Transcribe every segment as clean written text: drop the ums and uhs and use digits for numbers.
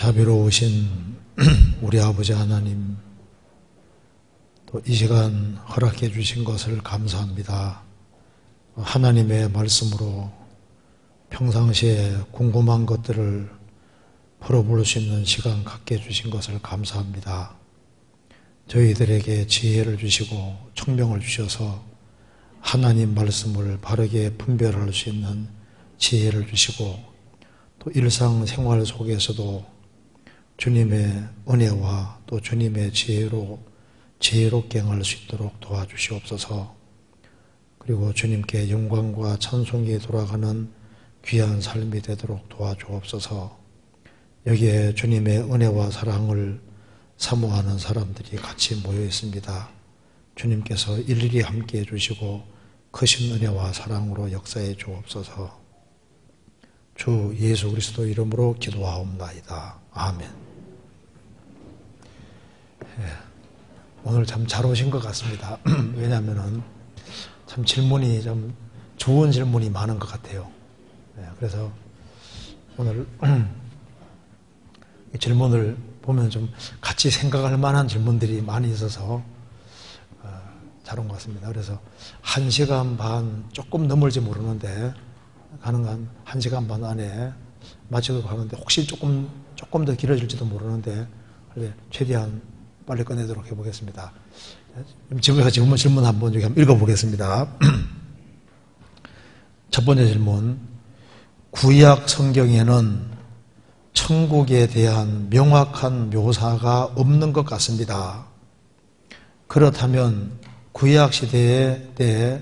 자비로우신 우리 아버지 하나님, 또 이 시간 허락해 주신 것을 감사합니다. 하나님의 말씀으로 평상시에 궁금한 것들을 풀어볼 수 있는 시간 갖게 해주신 것을 감사합니다. 저희들에게 지혜를 주시고 총명을 주셔서 하나님 말씀을 바르게 분별할 수 있는 지혜를 주시고, 또 일상생활 속에서도 주님의 은혜와 또 주님의 지혜롭게 행할 수 있도록 도와주시옵소서. 그리고 주님께 영광과 찬송이 돌아가는 귀한 삶이 되도록 도와주옵소서. 여기에 주님의 은혜와 사랑을 사모하는 사람들이 같이 모여 있습니다. 주님께서 일일이 함께 해주시고 크신 은혜와 사랑으로 역사해 주옵소서. 주 예수 그리스도 이름으로 기도하옵나이다. 아멘. 오늘 참 잘 오신 것 같습니다. 왜냐하면 참 질문이 좀 좋은 질문이 많은 것 같아요. 그래서 오늘 이 질문을 보면 좀 같이 생각할 만한 질문들이 많이 있어서 잘 온 것 같습니다. 그래서 1시간 반 조금 넘을지 모르는데, 가능한 1시간 반 안에 마치도록 하는데, 혹시 조금 더 길어질지도 모르는데 최대한 빨리 끝내도록 해보겠습니다. 지금 질문 한번 여기 한번 읽어보겠습니다. 첫 번째 질문. 구약 성경에는 천국에 대한 명확한 묘사가 없는 것 같습니다. 그렇다면 구약 시대에 때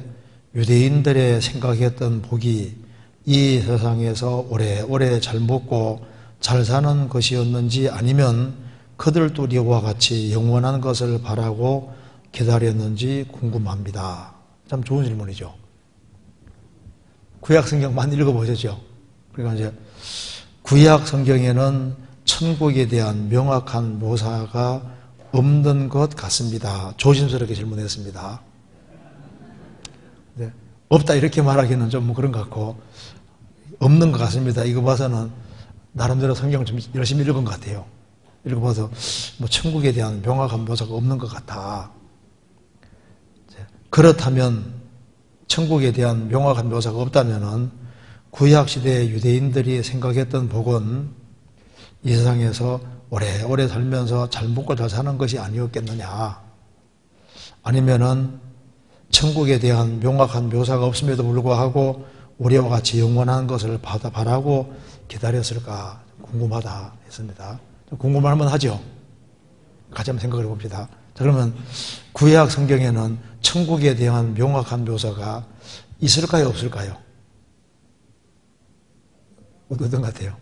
유대인들의 생각했던 복이 이 세상에서 오래오래 잘 먹고 잘 사는 것이었는지, 아니면 그들도 우리와 같이 영원한 것을 바라고 기다렸는지 궁금합니다. 참 좋은 질문이죠. 구약 성경 많이 읽어보셨죠? 그러니까 이제 구약 성경에는 천국에 대한 명확한 묘사가 없는 것 같습니다. 조심스럽게 질문했습니다. 네, 없다 이렇게 말하기는 좀 그런 것 같고, 없는 것 같습니다. 이거 봐서는 나름대로 성경을 좀 열심히 읽은 것 같아요. 읽어봐서 뭐 천국에 대한 명확한 묘사가 없는 것 같아. 그렇다면 천국에 대한 명확한 묘사가 없다면은 구약시대의 유대인들이 생각했던 복은 이 세상에서 오래오래 살면서 잘 먹고 잘 사는 것이 아니었겠느냐, 아니면은 천국에 대한 명확한 묘사가 없음에도 불구하고 우리와 같이 영원한 것을 바라고 기다렸을까 궁금하다 했습니다. 궁금할 만하죠? 같이 한번 생각을 해봅시다. 자, 그러면 구약 성경에는 천국에 대한 명확한 묘사가 있을까요, 없을까요? 어떤 것 같아요?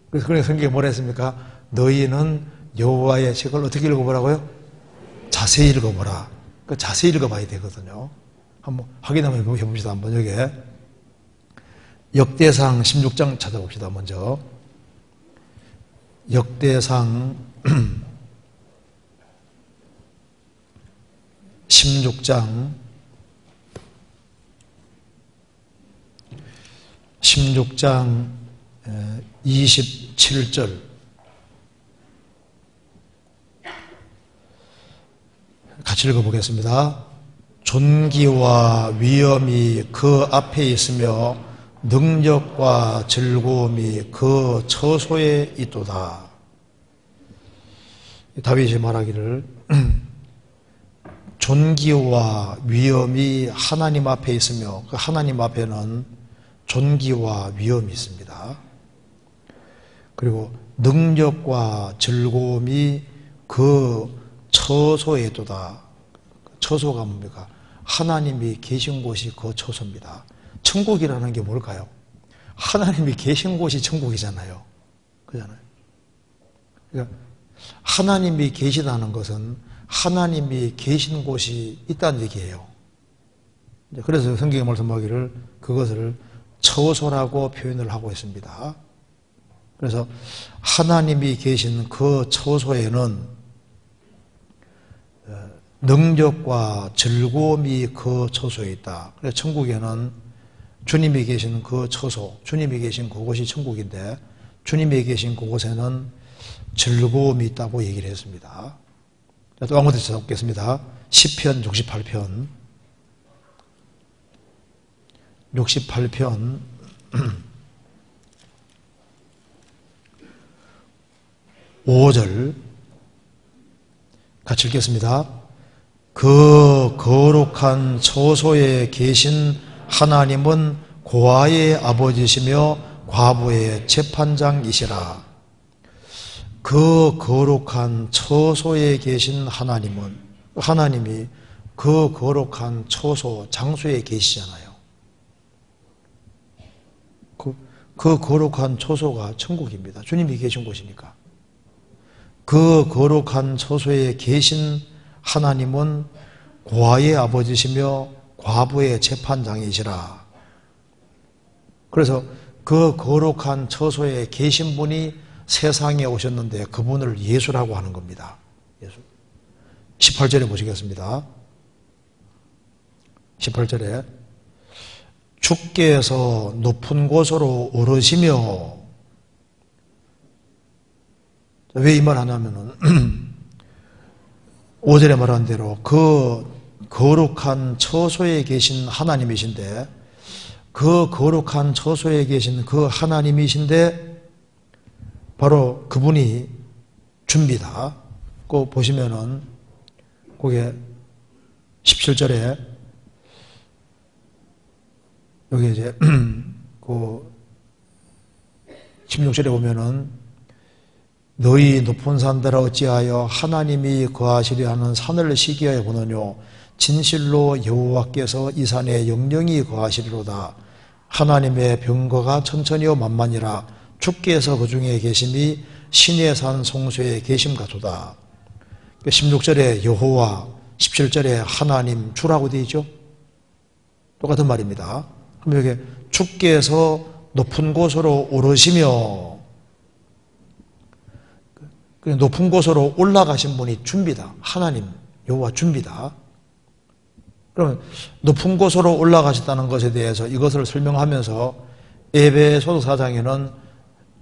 그래서 그러니까 성경에 뭐라 했습니까? 너희는 여호와의 책을 어떻게 읽어보라고요? 자세히 읽어보라. 그 자세히 읽어봐야 되거든요. 한번 확인 한번 해봅시다. 한번 여기에 역대상 16장 찾아봅시다. 먼저 역대상 16장 27절 같이 읽어보겠습니다. 존귀와 위엄이 그 앞에 있으며 능력과 즐거움이 그 처소에 있도다. 다윗이 말하기를 존귀와 위엄이 하나님 앞에 있으며, 그 하나님 앞에는 존귀와 위엄이 있습니다. 그리고 능력과 즐거움이 그 처소에 있도다. 처소가 뭡니까? 하나님이 계신 곳이 그 처소입니다. 천국이라는 게 뭘까요? 하나님이 계신 곳이 천국이잖아요. 그잖아요. 그러니까 하나님이 계시다는 것은 하나님이 계신 곳이 있다는 얘기예요. 그래서 성경에 말씀하기를 그것을 처소라고 표현을 하고 있습니다. 그래서 하나님이 계신 그 처소에는 능력과 즐거움이 그 처소에 있다. 그래서 천국에는 주님이 계신 그 처소, 주님이 계신 그곳이 천국인데, 주님이 계신 그곳에는 즐거움이 있다고 얘기를 했습니다. 또 한 군데 찾아보겠습니다. 시편 68편 68편 5절 같이 읽겠습니다. 그 거룩한 처소에 계신 하나님은 고아의 아버지시며 과부의 재판장이시라. 그 거룩한 처소에 계신 하나님이 그 거룩한 처소, 장소에 계시잖아요. 그 거룩한 처소가 천국입니다. 주님이 계신 곳이니까. 그 거룩한 처소에 계신 하나님은 고아의 아버지시며 과부의 재판장이시라. 그래서 그 거룩한 처소에 계신 분이 세상에 오셨는데 그분을 예수라고 하는 겁니다. 예수. 18절에 보시겠습니다. 18절에 주께서 높은 곳으로 오르시며, 왜 이 말 하냐면은 5절에 말한 대로 그 거룩한 처소에 계신 하나님이신데, 그 거룩한 처소에 계신 그 하나님이신데 바로 그분이 줍니다. 그 보시면은 거기에 17절에 여기 이제 그 16절에 보면은 너희 높은 산들아 어찌하여 하나님이 거하시려 하는 산을 시기하여 보느뇨. 진실로 여호와께서 이 산에 영영이 거하시리로다. 하나님의 병거가 천천히요 만만이라. 주께서 그 중에 계심이 신의 산 성소에 계심 같도다. 16절에 여호와, 17절에 하나님, 주라고 되어 있죠. 똑같은 말입니다. 그럼 여기 주께서 높은 곳으로 오르시며, 높은 곳으로 올라가신 분이 주입니다. 하나님, 여호와 주입니다. 그러면 높은 곳으로 올라가셨다는 것에 대해서 이것을 설명하면서 에베소서 4장에는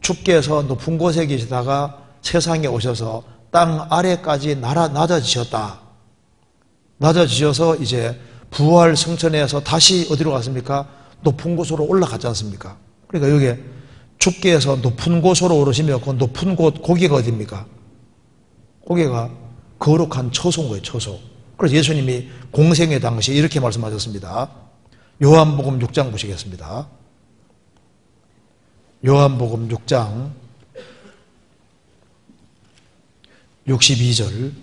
주께서 높은 곳에 계시다가 세상에 오셔서 땅 아래까지 낮아지셨다. 낮아지셔서 이제 부활 승천해서 다시 어디로 갔습니까? 높은 곳으로 올라갔지 않습니까? 그러니까 여기에 주께서 높은 곳으로 오르시며 그 높은 곳, 거기가 어디입니까? 거기가 거룩한 처소인 거예요, 처소. 그래서 예수님이 공생의 당시 이렇게 말씀하셨습니다. 요한복음 6장 보시겠습니다. 요한복음 6장 62절.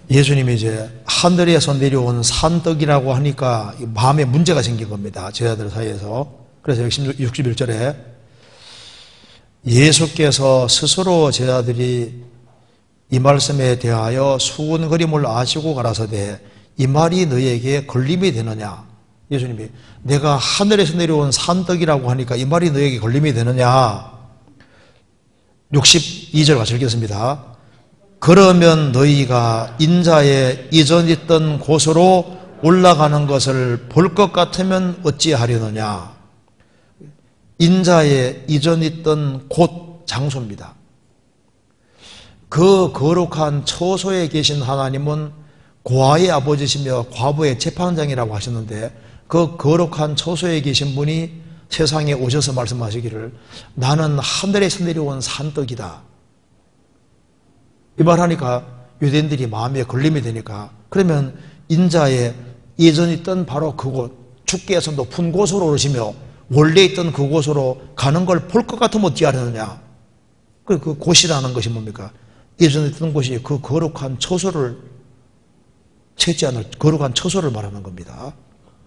예수님이 이제 하늘에서 내려온 산떡이라고 하니까 마음에 문제가 생긴 겁니다. 제자들 사이에서. 그래서 61절에 예수께서 스스로 제자들이 이 말씀에 대하여 수군거림을 아시고 가라사대 이 말이 너에게 걸림이 되느냐. 예수님이 내가 하늘에서 내려온 산떡이라고 하니까 이 말이 너에게 걸림이 되느냐. 62절 같이 읽겠습니다. 그러면 너희가 인자의 이전 있던 곳으로 올라가는 것을 볼 것 같으면 어찌하려느냐. 인자의 이전 있던 곳, 장소입니다. 그 거룩한 처소에 계신 하나님은 고아의 아버지시며 과부의 재판장이라고 하셨는데 그 거룩한 처소에 계신 분이 세상에 오셔서 말씀하시기를 나는 하늘에서 내려온 산떡이다. 이 말하니까 유대인들이 마음에 걸림이 되니까 그러면 인자의 예전 있던 바로 그곳, 주께서 높은 곳으로 오르시며 원래 있던 그곳으로 가는 걸 볼 것 같으면 어찌 하려느냐. 그 곳이라는 것이 뭡니까? 예전에 있던 곳이 그 거룩한 처소를 채지 않을 거룩한 처소를 말하는 겁니다.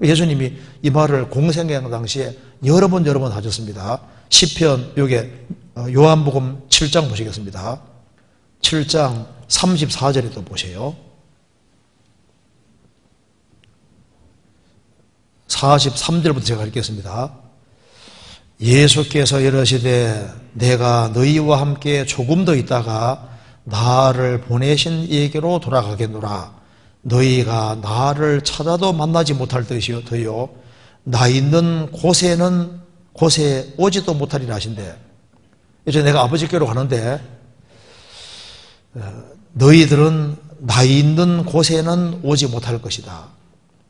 예수님이 이 말을 공생애하는 당시에 여러 번 하셨습니다. 시편 요게 요한복음 7장 보시겠습니다. 7장 34절에 또 보세요. 43절부터 제가 읽겠습니다. 예수께서 이르시되 내가 너희와 함께 조금 더 있다가 나를 보내신 이에게로 돌아가겠노라. 너희가 나를 찾아도 만나지 못할 터이요 나 있는 곳에 오지도 못하리라 하신대. 이제 내가 아버지께로 가는데 너희들은 나 있는 곳에는 오지 못할 것이다.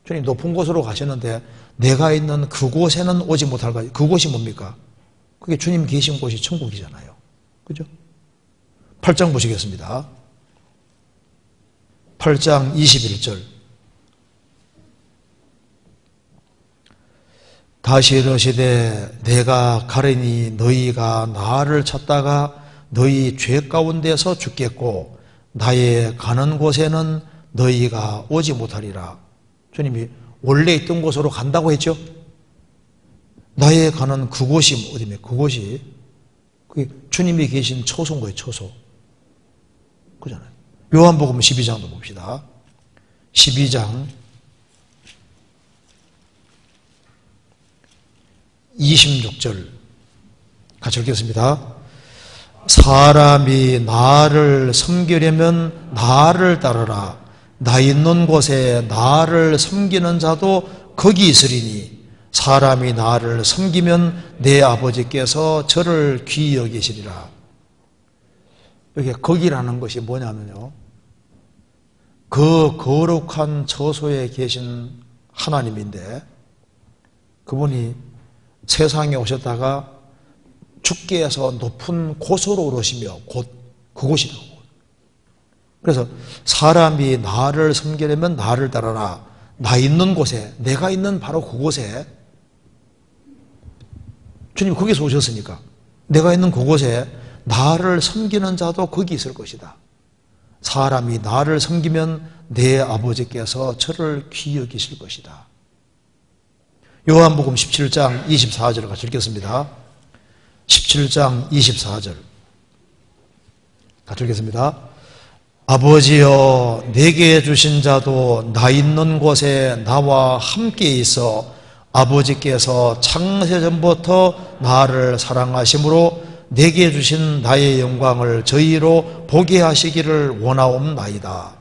주님 높은 곳으로 가셨는데 내가 있는 그곳에는 오지 못할 것이다. 그곳이 뭡니까? 그게 주님 계신 곳이 천국이잖아요. 그죠? 8장 보시겠습니다. 8장 21절. 다시 이르시되 내가 가려니 너희가 나를 찾다가 너희 죄 가운데서 죽겠고 나의 가는 곳에는 너희가 오지 못하리라. 주님이 원래 있던 곳으로 간다고 했죠. 나의 가는 그곳이 어디입니까? 그곳이 그게 주님이 계신 처소인 거예요. 처소. 그잖아요. 요한복음 12장도 봅시다. 12장 26절 같이 읽겠습니다. 사람이 나를 섬기려면 나를 따르라. 나 있는 곳에 나를 섬기는 자도 거기 있으리니 사람이 나를 섬기면 내 아버지께서 저를 귀히 여기시리라. 여기 거기라는 것이 뭐냐면요, 그 거룩한 처소에 계신 하나님인데 그분이 세상에 오셨다가 죽게 해서 높은 곳으로 오르시며 그곳이라고. 그래서 사람이 나를 섬기려면 나를 따르라. 나 있는 곳에, 내가 있는 바로 그곳에, 주님 거기서 오셨으니까 내가 있는 그곳에 나를 섬기는 자도 거기 있을 것이다. 사람이 나를 섬기면 내 아버지께서 저를 귀히 여기실 것이다. 요한복음 17장 24절을 같이 읽겠습니다. 17장 24절 같이 읽겠습니다. 아버지여 내게 주신 자도 나 있는 곳에 나와 함께 있어 아버지께서 창세전부터 나를 사랑하심으로 내게 주신 나의 영광을 저희로 보게 하시기를 원하옵나이다.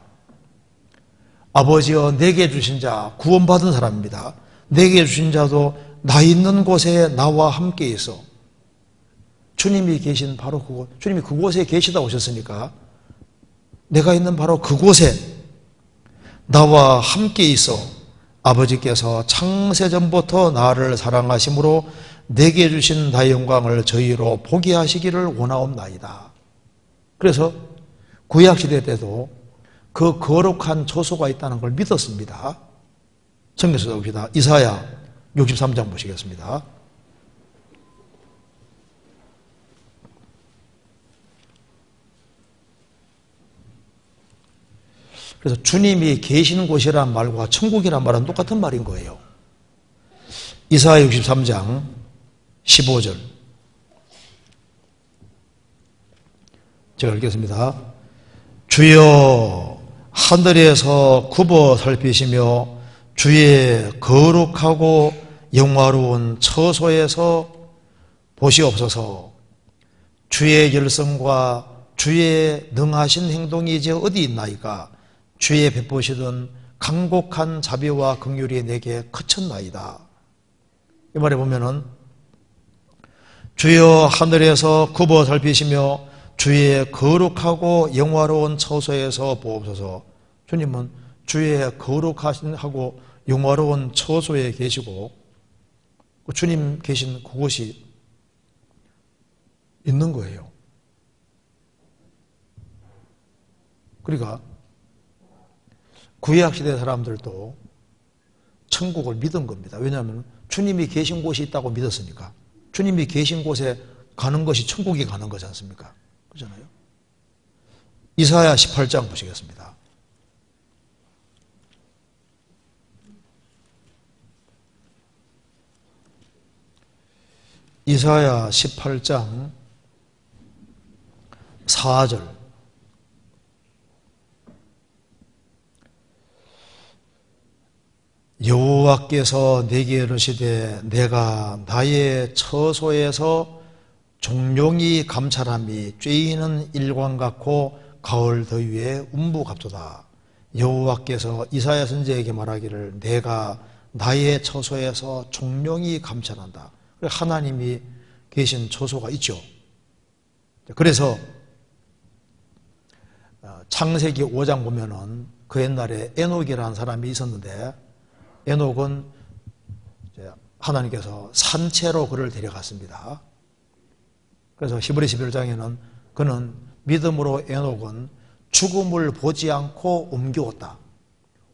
아버지여 내게 주신 자, 구원받은 사람입니다. 내게 주신 자도 나 있는 곳에 나와 함께 있어. 주님이 계신 바로 그곳, 주님이 그곳에 계시다 오셨으니까 내가 있는 바로 그곳에 나와 함께 있어 아버지께서 창세전부터 나를 사랑하심으로 내게 주신 나의 영광을 저희로 보게 하시기를 원하옵나이다. 그래서 구약시대 때도 그 거룩한 처소가 있다는 걸 믿었습니다. 성경에서 봅시다. 이사야 63장 보시겠습니다. 그래서 주님이 계시는 곳이란 말과 천국이란 말은 똑같은 말인 거예요. 이사야 63장 15절 제가 읽겠습니다. 주여 하늘에서 굽어 살피시며 주의 거룩하고 영화로운 처소에서 보시옵소서. 주의 열성과 주의 능하신 행동이 이제 어디 있나이까? 주의 베푸시던 강곡한 자비와 긍휼이 내게 그쳤나이다. 이 말에 보면은 주여 하늘에서 굽어 살피시며 주의 거룩하고 영화로운 처소에서 보옵소서. 주님은 주의 거룩하신 하고 영화로운 처소에 계시고 주님 계신 그곳이 있는 거예요. 그러니까 구약시대 사람들도 천국을 믿은 겁니다. 왜냐하면 주님이 계신 곳이 있다고 믿었으니까. 주님이 계신 곳에 가는 것이 천국이 가는 거지 않습니까? 그렇잖아요. 이사야 18장 보시겠습니다. 이사야 18장 4절 여호와께서 내게 이르시되 내가 나의 처소에서 종룡이 감찰함이 쬐이는 일광 같고 가을 더위에 움부갑도다. 여호와께서 이사야 선지자에게 말하기를 내가 나의 처소에서 종룡이 감찰한다. 하나님이 계신 처소가 있죠. 그래서 창세기 5장 보면은 그 옛날에 에녹이라는 사람이 있었는데, 에녹은 하나님께서 산채로 그를 데려갔습니다. 그래서 히브리 11장에는 그는 믿음으로 에녹은 죽음을 보지 않고 옮기웠다.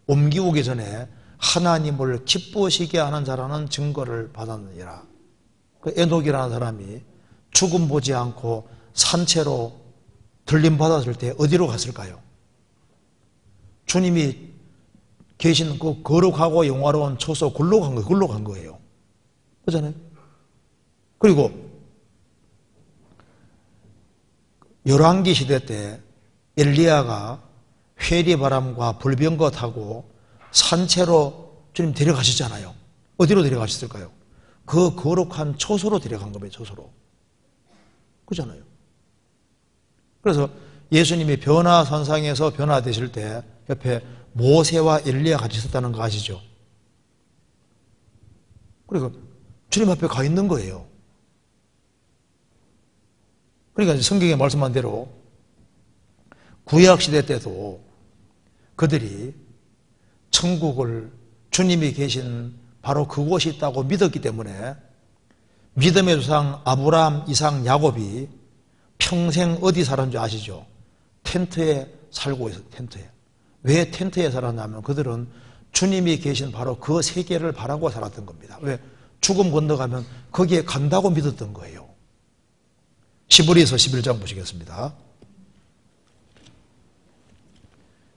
옮기우기 전에 하나님을 기쁘시게 하는 자라는 증거를 받았느니라. 그 에녹이라는 사람이 죽음 보지 않고 산채로 들림받았을 때 어디로 갔을까요? 주님이 계신 그 거룩하고 영화로운 처소 글로 간 거예요. 그렇잖아요? 그리고 열왕기 시대 때 엘리야가 회리바람과 불병거 타고 산채로 주님 데려가셨잖아요. 어디로 데려가셨을까요? 그 거룩한 처소로 데려간 거예요. 처소로. 그렇잖아요. 그래서 예수님이 변화산상에서 변화되실 때 옆에 모세와 엘리야 같이 있었다는 거 아시죠? 그리고 주님 앞에 가 있는 거예요. 그러니까 성경에 말씀한 대로 구약시대 때도 그들이 천국을 주님이 계신 바로 그곳이 있다고 믿었기 때문에 믿음의 조상 아브라함, 이삭, 야곱이 평생 어디 살았는지 아시죠? 텐트에 살고 있어요. 텐트에. 왜 텐트에 살았냐면 그들은 주님이 계신 바로 그 세계를 바라고 살았던 겁니다. 왜? 죽음 건너가면 거기에 간다고 믿었던 거예요. 히브리서 11장 보시겠습니다.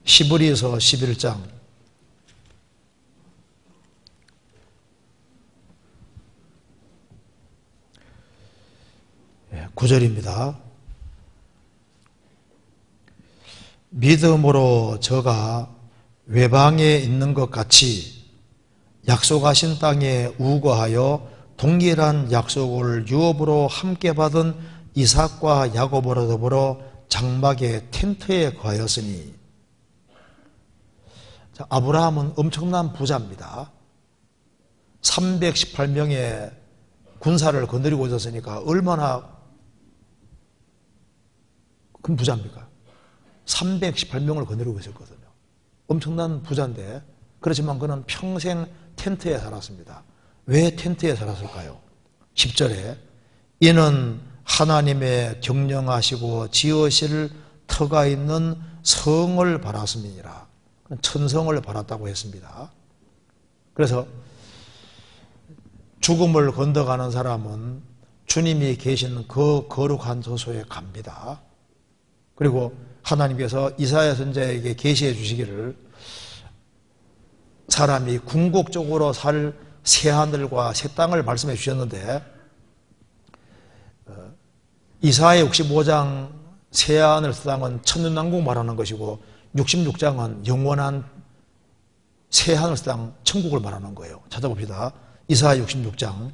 히브리서 11장 9절입니다. 믿음으로 저가 외방에 있는 것 같이 약속하신 땅에 우거하여 동일한 약속을 유업으로 함께 받은 이삭과 야곱으로 더불어 장막의 텐트에 거하였으니. 자, 아브라함은 엄청난 부자입니다. 318명의 군사를 거느리고 있었으니까 얼마나 큰 부자입니까? 318명을 거느리고 있었거든요. 엄청난 부자인데, 그렇지만 그는 평생 텐트에 살았습니다. 왜 텐트에 살았을까요? 10절에 이는 하나님의 경영하시고 지으실 터가 있는 성을 바랐음이니라. 천성을 바랐다고 했습니다. 그래서 죽음을 건너가는 사람은 주님이 계신 그 거룩한 저소에 갑니다. 그리고 하나님께서 이사야 선지자에게 계시해 주시기를 사람이 궁극적으로 살 새하늘과 새 땅을 말씀해 주셨는데, 이사야 65장 새하늘 새 땅은 천년왕국 말하는 것이고 66장은 영원한 새하늘 새 땅 천국을 말하는 거예요. 찾아봅시다. 이사야 66장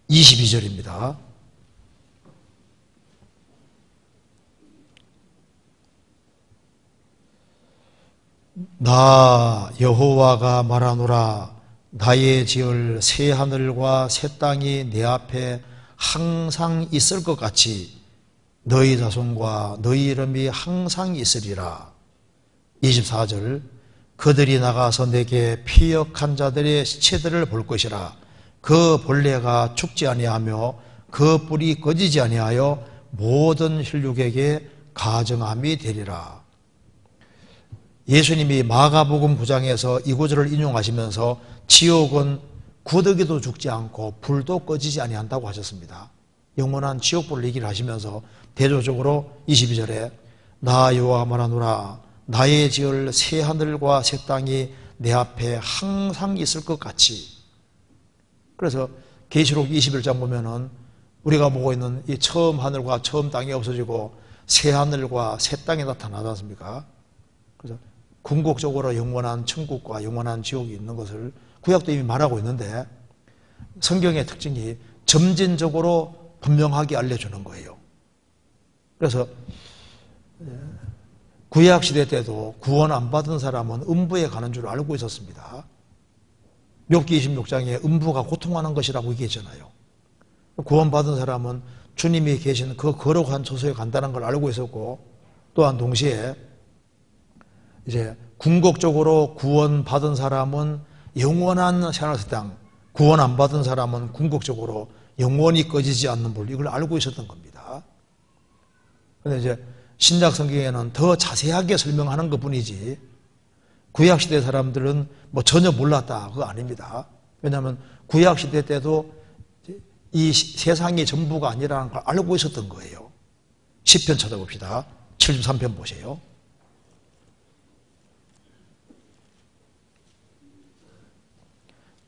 22절입니다. 나 여호와가 말하노라. 나의 지을 새 하늘과 새 땅이 내 앞에 항상 있을 것 같이 너희 자손과 너희 이름이 항상 있으리라. 24절 그들이 나가서 내게 피역한 자들의 시체들을 볼 것이라. 그 벌레가 죽지 아니하며 그 뿔이 꺼지지 아니하여 모든 혈육에게 가정함이 되리라. 예수님이 마가복음 9장에서 이 구절을 인용하시면서 지옥은 구더기도 죽지 않고 불도 꺼지지 아니한다고 하셨습니다. 영원한 지옥불을 얘기를 하시면서 대조적으로 22절에 나 여호와 말하노라. 나의 지을 새 하늘과 새 땅이 내 앞에 항상 있을 것 같이. 그래서 계시록 21장 보면은 우리가 보고 있는 이 처음 하늘과 처음 땅이 없어지고 새 하늘과 새 땅이 나타나지 않습니까? 그래서 궁극적으로 영원한 천국과 영원한 지옥이 있는 것을 구약도 이미 말하고 있는데, 성경의 특징이 점진적으로 분명하게 알려주는 거예요. 그래서 구약시대 때도 구원 안 받은 사람은 음부에 가는 줄 알고 있었습니다. 욥기 26장에 음부가 고통하는 것이라고 얘기했잖아요. 구원받은 사람은 주님이 계신 그 거룩한 처소에 간다는 걸 알고 있었고, 또한 동시에 이제 궁극적으로 구원받은 사람은 영원한 생활의 땅, 구원 안 받은 사람은 궁극적으로 영원히 꺼지지 않는 불, 이걸 알고 있었던 겁니다. 그런데 이제 신약 성경에는 더 자세하게 설명하는 것 뿐이지, 구약시대 사람들은 뭐 전혀 몰랐다, 그거 아닙니다. 왜냐하면 구약시대 때도 이 세상이 전부가 아니라는 걸 알고 있었던 거예요. 시편 찾아봅시다. 73편 보세요.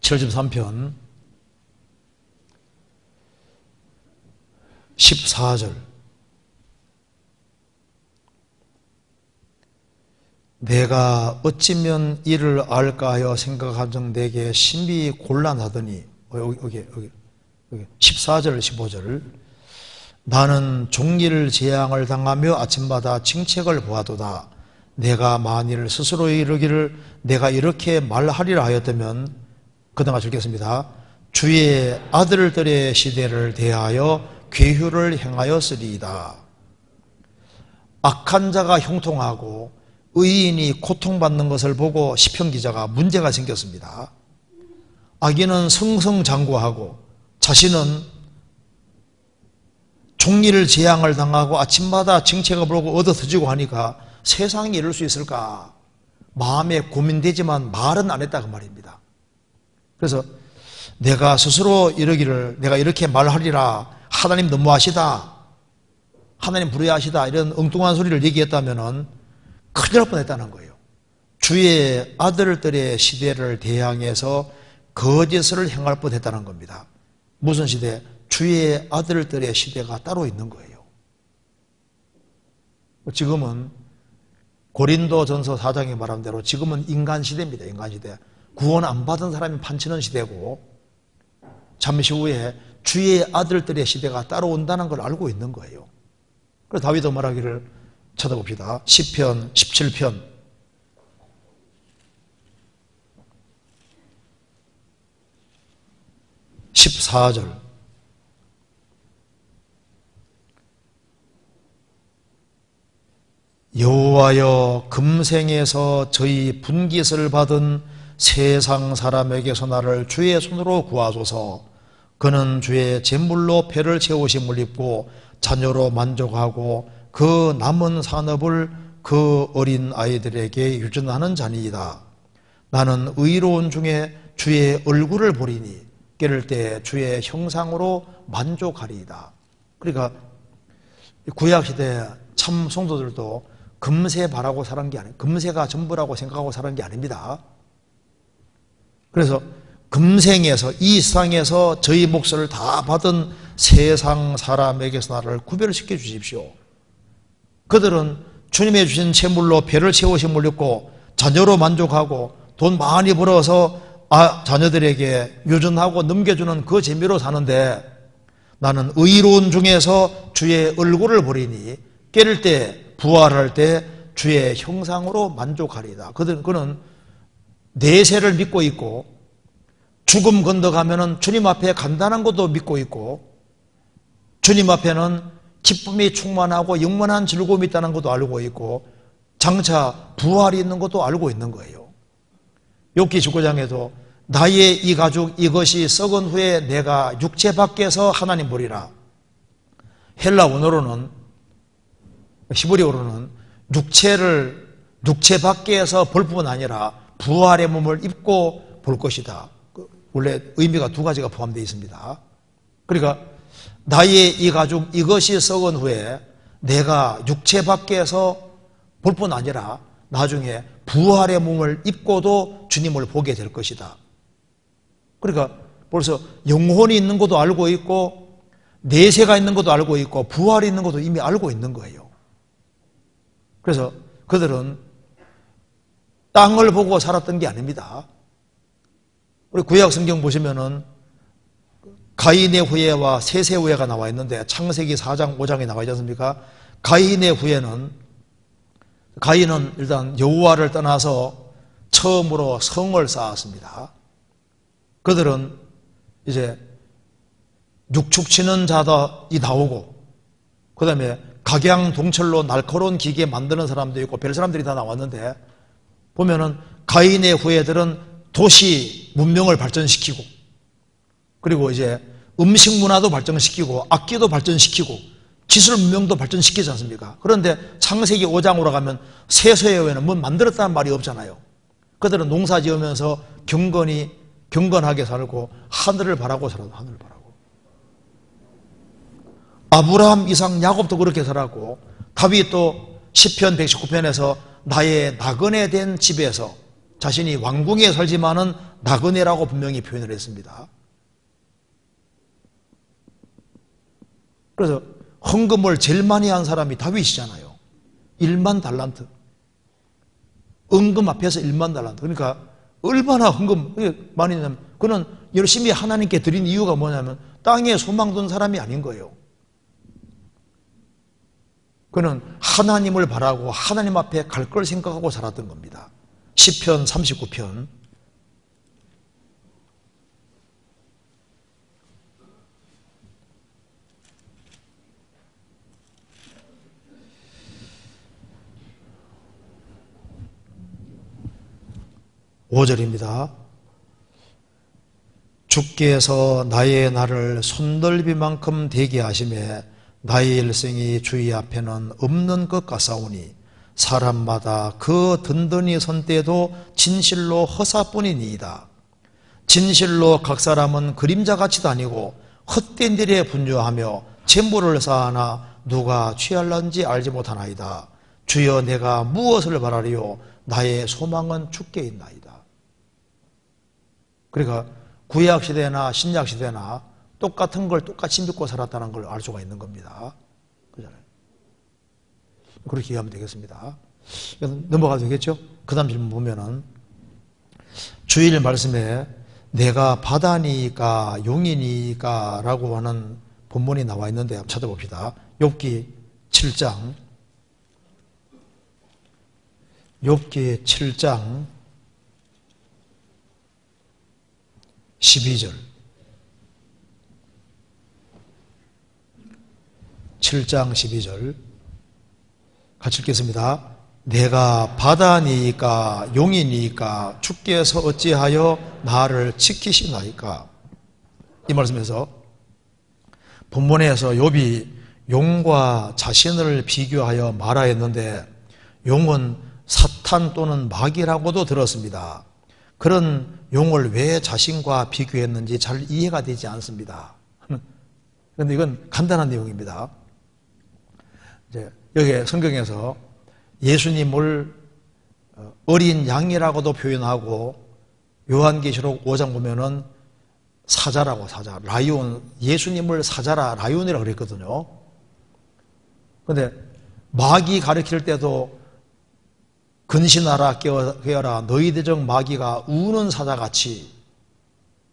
(73편) 14절. 내가 어찌면 이를 알까 하여 생각한 적 내게 심히 곤란하더니, 여기 14절 15절. 나는 종일 재앙을 당하며 아침마다 징책을 보아도다. 내가 만일 스스로 이르기를 내가 이렇게 말하리라 하였다면, 그다음 같이 읽겠습니다. 주의 아들들의 시대를 대하여 괴휴를 행하였으리이다. 악한 자가 형통하고 의인이 고통받는 것을 보고 시편 기자가 문제가 생겼습니다. 악인은 승승장구하고 자신은 종일 재앙을 당하고 아침마다 징책을 보고 얻어터지고 하니까 세상이 이럴 수 있을까? 마음에 고민되지만 말은 안 했다 그 말입니다. 그래서 내가 스스로 이러기를 내가 이렇게 말하리라, 하나님 너무하시다, 하나님 불의하시다, 이런 엉뚱한 소리를 얘기했다면 큰일 날 뻔했다는 거예요. 주의 아들들의 시대를 대항해서 거짓을 행할 뻔했다는 겁니다. 무슨 시대? 주의 아들들의 시대가 따로 있는 거예요. 지금은 고린도전서 4장에 말한 대로 지금은 인간 시대입니다. 인간 시대. 구원 안 받은 사람이 판치는 시대고, 잠시 후에 주의 아들들의 시대가 따로 온다는 걸 알고 있는 거예요. 그래서 다윗도 말하기를 찾아봅시다. 시편 17편 14절. 여호와여, 금생에서 저희 분깃을 받은 세상 사람에게서 나를 주의 손으로 구하소서. 그는 주의 제물로 배를 채우심을 입고 자녀로 만족하고 그 남은 산업을 그 어린 아이들에게 유전하는 자니이다. 나는 의로운 중에 주의 얼굴을 보리니 깨를 때 주의 형상으로 만족하리이다. 그러니까 구약시대 참 성도들도 금세 바라고 살은 게 아니에요. 금세가 전부라고 생각하고 살은 게 아닙니다. 그래서 금생에서, 이 세상에서 저희 몫을 다 받은 세상 사람에게서 나를 구별시켜 주십시오. 그들은 주님의 주신 채물로 배를 채우심을 입고 자녀로 만족하고 돈 많이 벌어서 자녀들에게 유전하고 넘겨주는 그 재미로 사는데, 나는 의로운 중에서 주의 얼굴을 보리니 깨를 때, 부활할 때 주의 형상으로 만족하리이다. 그는 내세를 믿고 있고, 죽음 건너가면은 주님 앞에 간다는 것도 믿고 있고, 주님 앞에는 기쁨이 충만하고 영원한 즐거움이 있다는 것도 알고 있고, 장차 부활이 있는 것도 알고 있는 거예요. 욥기 19장에도 나의 이 가죽 이것이 썩은 후에 내가 육체 밖에서 하나님 보리라. 헬라 원어로는, 히브리어로는 육체 밖에서 볼 뿐 아니라 부활의 몸을 입고 볼 것이다. 원래 의미가 두 가지가 포함되어 있습니다. 그러니까 나의 이 가죽 이것이 썩은 후에 내가 육체 밖에서 볼 뿐 아니라 나중에 부활의 몸을 입고도 주님을 보게 될 것이다. 그러니까 벌써 영혼이 있는 것도 알고 있고, 내세가 있는 것도 알고 있고, 부활이 있는 것도 이미 알고 있는 거예요. 그래서 그들은 땅을 보고 살았던 게 아닙니다. 우리 구약 성경 보시면은 가인의 후예와 셋의 후예가 나와 있는데 창세기 4장 5장에 나와 있지 않습니까? 가인의 후예는 가인은 일단 여호와를 떠나서 처음으로 성을 쌓았습니다. 그들은 이제 육축치는 자들이 나오고 그 다음에 각양동철로 날카로운 기계 만드는 사람도 있고 별 사람들이 다 나왔는데 보면은 가인의 후예들은 도시 문명을 발전시키고 그리고 이제 음식 문화도 발전시키고 악기도 발전시키고 기술 문명도 발전시키지 않습니까? 그런데 창세기 5장으로 가면 셋의 후예는 뭐 만들었다는 말이 없잖아요. 그들은 농사 지으면서 경건하게 살고 하늘을 바라고 살아도 하늘을 바라고 아브라함, 이삭, 야곱도 그렇게 살았고 다윗도 시편 119편에서 나의 나그네 된 집에서 자신이 왕궁에 살지만은 나그네라고 분명히 표현을 했습니다. 그래서 헌금을 제일 많이 한 사람이 다윗이잖아요. 1만 달란트. 은금 앞에서 1만 달란트. 그러니까 얼마나 헌금 많이 냐면 그는 열심히 하나님께 드린 이유가 뭐냐면 땅에 소망 둔 사람이 아닌 거예요. 그는 하나님을 바라고 하나님 앞에 갈 걸 생각하고 살았던 겁니다. 시편 39편 5절입니다. 주께서 나의 날을 손넓이만큼 되게 하심에 나의 일생이 주의 앞에는 없는 것 같사오니 사람마다 그 든든히 선 때도 진실로 허사뿐이니이다. 진실로 각 사람은 그림자같이 다니고 헛된 일에 분주하며 재물을 쌓아나 누가 취할런지 알지 못하나이다. 주여 내가 무엇을 바라리요 나의 소망은 주께 있나이다. 그러니까 구약시대나 신약시대나 똑같은 걸 똑같이 믿고 살았다는 걸 알 수가 있는 겁니다. 그잖아요. 그렇게 이해하면 되겠습니다. 넘어가도 되겠죠? 그 다음 질문 보면은 주일 말씀에 내가 바다니까 용이니까 라고 하는 본문이 나와 있는데 한번 찾아봅시다. 욥기 7장 12절 7장 12절 같이 읽겠습니다. 내가 바다니까 용이니까 주께서 어찌하여 나를 지키시나이까. 이 말씀에서 본문에서 욥이 용과 자신을 비교하여 말하였는데 용은 사탄 또는 마귀라고도 들었습니다. 그런 용을 왜 자신과 비교했는지 잘 이해가 되지 않습니다. 그런데 이건 간단한 내용입니다. 이제 여기 성경에서 예수님을 어린 양이라고도 표현하고 요한계시록 5장 보면은 사자라고 사자, 라이온, 예수님을 사자라, 라이온이라고 그랬거든요. 그런데 마귀 가르칠 때도 근신하라 깨어라 너희 대적 마귀가 우는 사자같이,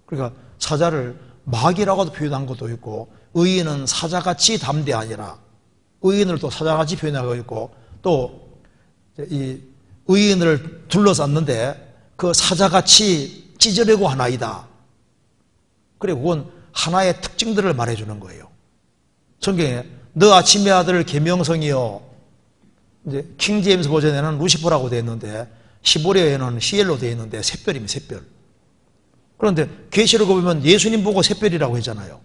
그러니까 사자를 마귀라고도 표현한 것도 있고 의인은 사자같이 담대하니라, 의인을 또 사자같이 표현하고 있고 또 이 의인을 둘러쌌는데 그 사자같이 찢어내고 하나이다. 그리고 그건 하나의 특징들을 말해주는 거예요. 성경에 너 아침의 아들 계명성이요, 이제 킹제임스 버전에는 루시퍼라고 되어 있는데 히브리어에는 히엘로 되어 있는데 샛별입니다. 샛별. 그런데 계시록을 보면 예수님 보고 샛별이라고 했잖아요.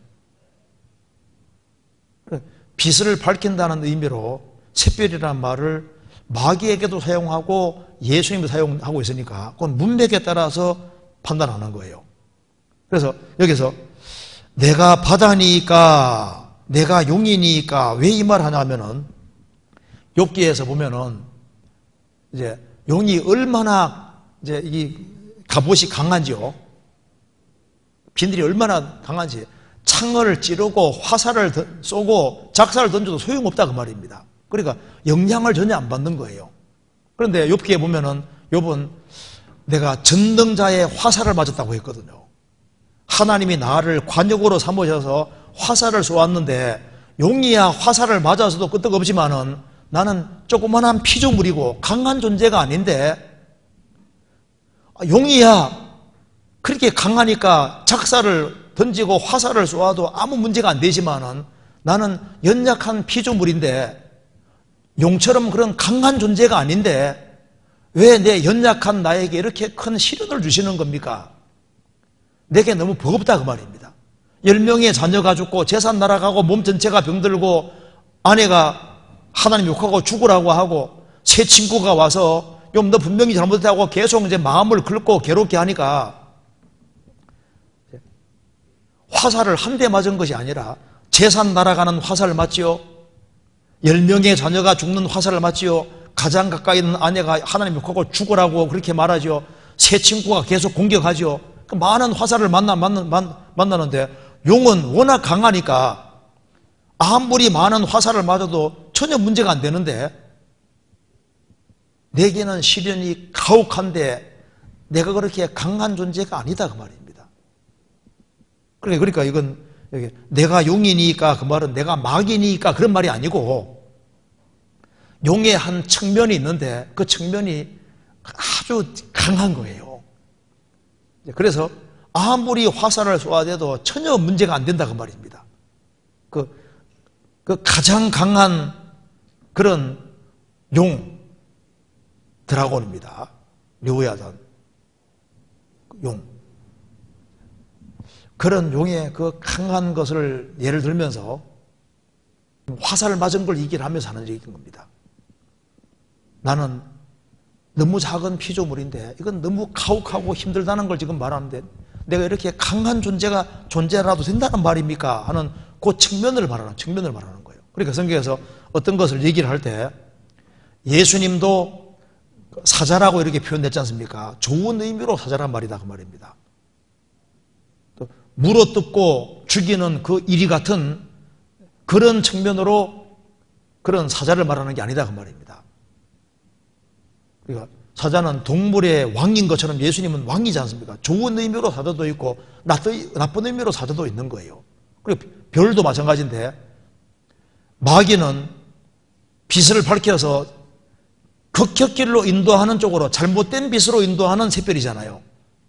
빛을 밝힌다는 의미로 샛별이라는 말을 마귀에게도 사용하고 예수님도 사용하고 있으니까 그건 문맥에 따라서 판단하는 거예요. 그래서 여기서 내가 바다니까 내가 용이니까 왜 이 말 하냐면은 욥기에서 보면은 이제 용이 얼마나 이제 이 갑옷이 강한지요. 빈들이 얼마나 강한지 창을 찌르고 화살을 쏘고 작사를 던져도 소용없다 그 말입니다. 그러니까 영향을 전혀 안 받는 거예요. 그런데 욥기에 보면은 욥은 내가 전능자의 화살을 맞았다고 했거든요. 하나님이 나를 관역으로 삼으셔서 화살을 쏘았는데 용이야 화살을 맞아서도 끄떡없지만은 나는 조그만한 피조물이고 강한 존재가 아닌데 용이야 그렇게 강하니까 작사를 던지고 화살을 쏘아도 아무 문제가 안 되지만은 나는 연약한 피조물인데 용처럼 그런 강한 존재가 아닌데 왜 내 연약한 나에게 이렇게 큰 시련을 주시는 겁니까? 내게 너무 버겁다 그 말입니다. 10명의 자녀가 죽고 재산 날아가고 몸 전체가 병들고 아내가 하나님 욕하고 죽으라고 하고 새 친구가 와서 너 분명히 잘못했다고 계속 이제 마음을 긁고 괴롭게 하니까 화살을 한 대 맞은 것이 아니라 재산 날아가는 화살을 맞지요. 10명의 자녀가 죽는 화살을 맞지요. 가장 가까이 있는 아내가 하나님 욕하고 죽으라고 그렇게 말하죠. 새 친구가 계속 공격하죠. 많은 화살을 만나는데 용은 워낙 강하니까 아무리 많은 화살을 맞아도 전혀 문제가 안 되는데 내게는 시련이 가혹한데 내가 그렇게 강한 존재가 아니다 그 말입니다. 그러니까 이건 내가 용이니까 그 말은 내가 막이니까 그런 말이 아니고 용의 한 측면이 있는데 그 측면이 아주 강한 거예요. 그래서 아무리 화살을 쏘아대도 전혀 문제가 안 된다 그 말입니다. 그 가장 강한 그런 용 드라곤입니다. 류야단 용. 그런 용의 그 강한 것을 예를 들면서 화살을 맞은 걸 얘기를 하면서 하는 얘기인 겁니다. 나는 너무 작은 피조물인데 이건 너무 가혹하고 힘들다는 걸 지금 말하는데 내가 이렇게 강한 존재라도 된다는 말입니까? 하는 그 측면을 말하는 거예요. 그러니까 성경에서 어떤 것을 얘기를 할 때 예수님도 사자라고 이렇게 표현했지 않습니까? 좋은 의미로 사자란 말이다 그 말입니다. 물어뜯고 죽이는 그 이리 같은 그런 측면으로 그런 사자를 말하는 게 아니다 그 말입니다. 그러니까 사자는 동물의 왕인 것처럼 예수님은 왕이지 않습니까? 좋은 의미로 사자도 있고 나쁜 의미로 사자도 있는 거예요. 그리고 별도 마찬가지인데 마귀는 빛을 밝혀서 극혐길로 인도하는 쪽으로 잘못된 빛으로 인도하는 샛별이잖아요.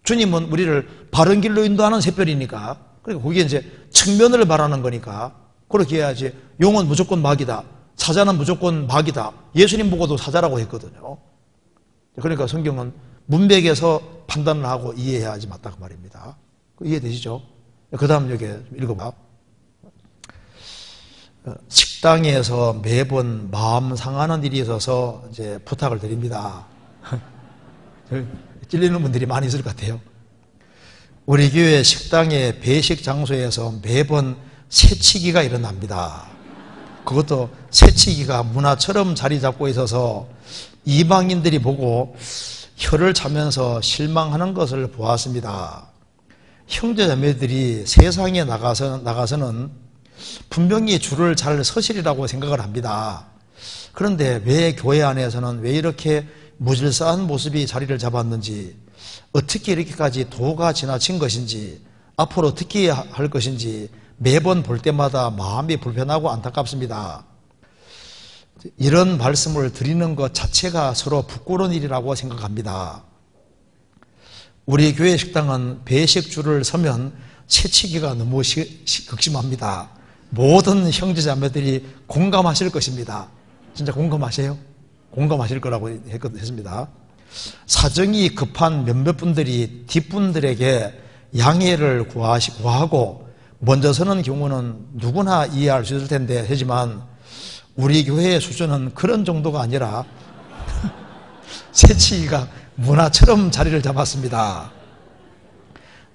주님은 우리를 바른 길로 인도하는 샛별이니까 그러니까 거기에 이제 측면을 말하는 거니까 그렇게 해야지. 용은 무조건 마귀다, 사자는 무조건 마귀다, 예수님 보고도 사자라고 했거든요. 그러니까 성경은 문맥에서 판단을 하고 이해해야지 맞다 그 말입니다. 이해되시죠? 그 다음 여기 읽어봐. 식당에서 매번 마음 상하는 일이 있어서 이제 부탁을 드립니다. 찔리는 분들이 많이 있을 것 같아요. 우리 교회 식당의 배식 장소에서 매번 새치기가 일어납니다. 그것도 새치기가 문화처럼 자리 잡고 있어서 이방인들이 보고 혀를 차면서 실망하는 것을 보았습니다. 형제자매들이 세상에 나가서는 분명히 줄을 잘 서시리라고 생각을 합니다. 그런데 왜 교회 안에서는 왜 이렇게 무질서한 모습이 자리를 잡았는지, 어떻게 이렇게까지 도가 지나친 것인지, 앞으로 어떻게 할 것인지 매번 볼 때마다 마음이 불편하고 안타깝습니다. 이런 말씀을 드리는 것 자체가 서로 부끄러운 일이라고 생각합니다. 우리 교회 식당은 배식줄을 서면 채치기가 너무 극심합니다. 모든 형제자매들이 공감하실 것입니다. 진짜 공감하세요? 공감하실 거라고 했습니다. 사정이 급한 몇몇 분들이 뒷분들에게 양해를 구하고 먼저 서는 경우는 누구나 이해할 수 있을 텐데 하지만 우리 교회의 수준은 그런 정도가 아니라 새치기가 문화처럼 자리를 잡았습니다.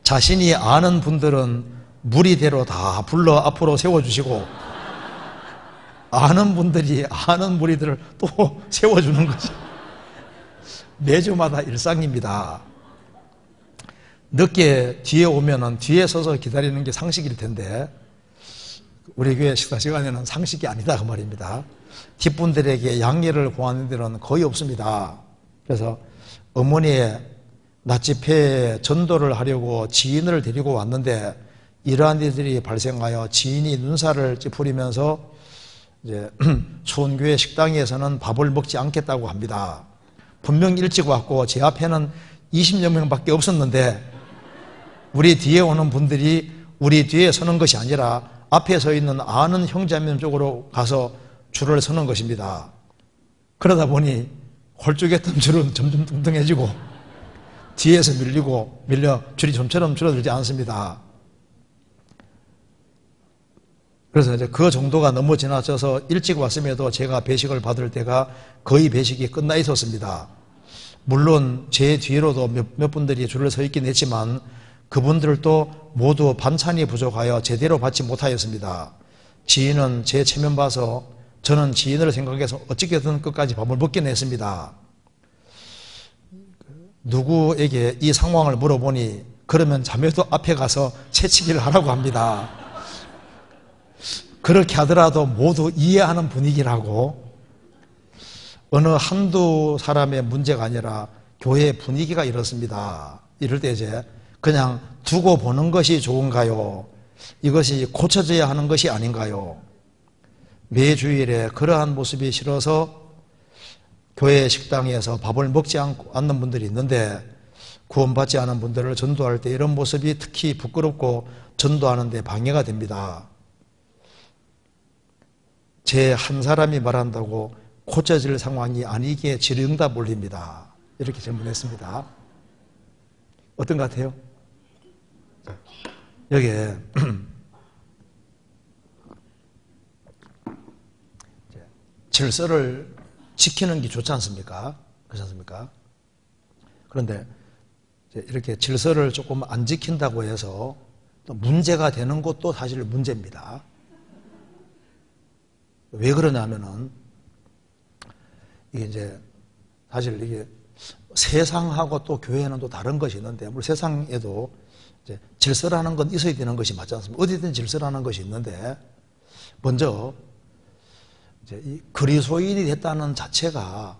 자신이 아는 분들은 무리대로 다 불러 앞으로 세워주시고 아는 분들이 아는 무리들을 또 세워주는 거죠. 매주마다 일상입니다. 늦게 뒤에 오면은 뒤에 서서 기다리는 게 상식일 텐데 우리 교회 식사 시간에는 상식이 아니다 그 말입니다. 뒷분들에게 양해를 구하는 데는 거의 없습니다. 그래서 어머니의 낮 집회에 전도를 하려고 지인을 데리고 왔는데 이러한 일들이 발생하여 지인이 눈살을 찌푸리면서 이제 수원교회 식당에서는 밥을 먹지 않겠다고 합니다. 분명 일찍 왔고 제 앞에는 20여 명밖에 없었는데 우리 뒤에 오는 분들이 우리 뒤에 서는 것이 아니라 앞에 서 있는 아는 형제자매 쪽으로 가서 줄을 서는 것입니다. 그러다 보니 홀쭉했던 줄은 점점 뚱뚱해지고 뒤에서 밀려 줄이 좀처럼 줄어들지 않습니다. 그래서 이제 그 정도가 너무 지나쳐서 일찍 왔음에도 제가 배식을 받을 때가 거의 배식이 끝나 있었습니다. 물론 제 뒤로도 몇 분들이 줄을 서 있긴 했지만 그분들도 모두 반찬이 부족하여 제대로 받지 못하였습니다. 지인은 제 체면 봐서 저는 지인을 생각해서 어떻게든 끝까지 밥을 먹긴 했습니다. 누구에게 이 상황을 물어보니 그러면 자매도 앞에 가서 채치기를 하라고 합니다. 그렇게 하더라도 모두 이해하는 분위기라고. 어느 한두 사람의 문제가 아니라 교회 분위기가 이렇습니다. 이럴 때 이제 그냥 두고 보는 것이 좋은가요? 이것이 고쳐져야 하는 것이 아닌가요? 매 주일에 그러한 모습이 싫어서 교회 식당에서 밥을 먹지 않는 분들이 있는데 구원받지 않은 분들을 전도할 때 이런 모습이 특히 부끄럽고 전도하는 데 방해가 됩니다. 제 한 사람이 말한다고 고쳐질 상황이 아니기에 질의응답 올립니다. 이렇게 질문했습니다. 어떤 것 같아요? 여기에 질서를 지키는 게 좋지 않습니까? 그렇지 않습니까? 그런데 이렇게 질서를 조금 안 지킨다고 해서 또 문제가 되는 것도 사실 문제입니다. 왜 그러냐면은 이게 이제 사실 이게 세상하고 또 교회는 또 다른 것이 있는데 물론 세상에도 이제 질서라는 건 있어야 되는 것이 맞지 않습니까? 어디든 질서라는 것이 있는데 먼저 이제 이 그리스도인이 됐다는 자체가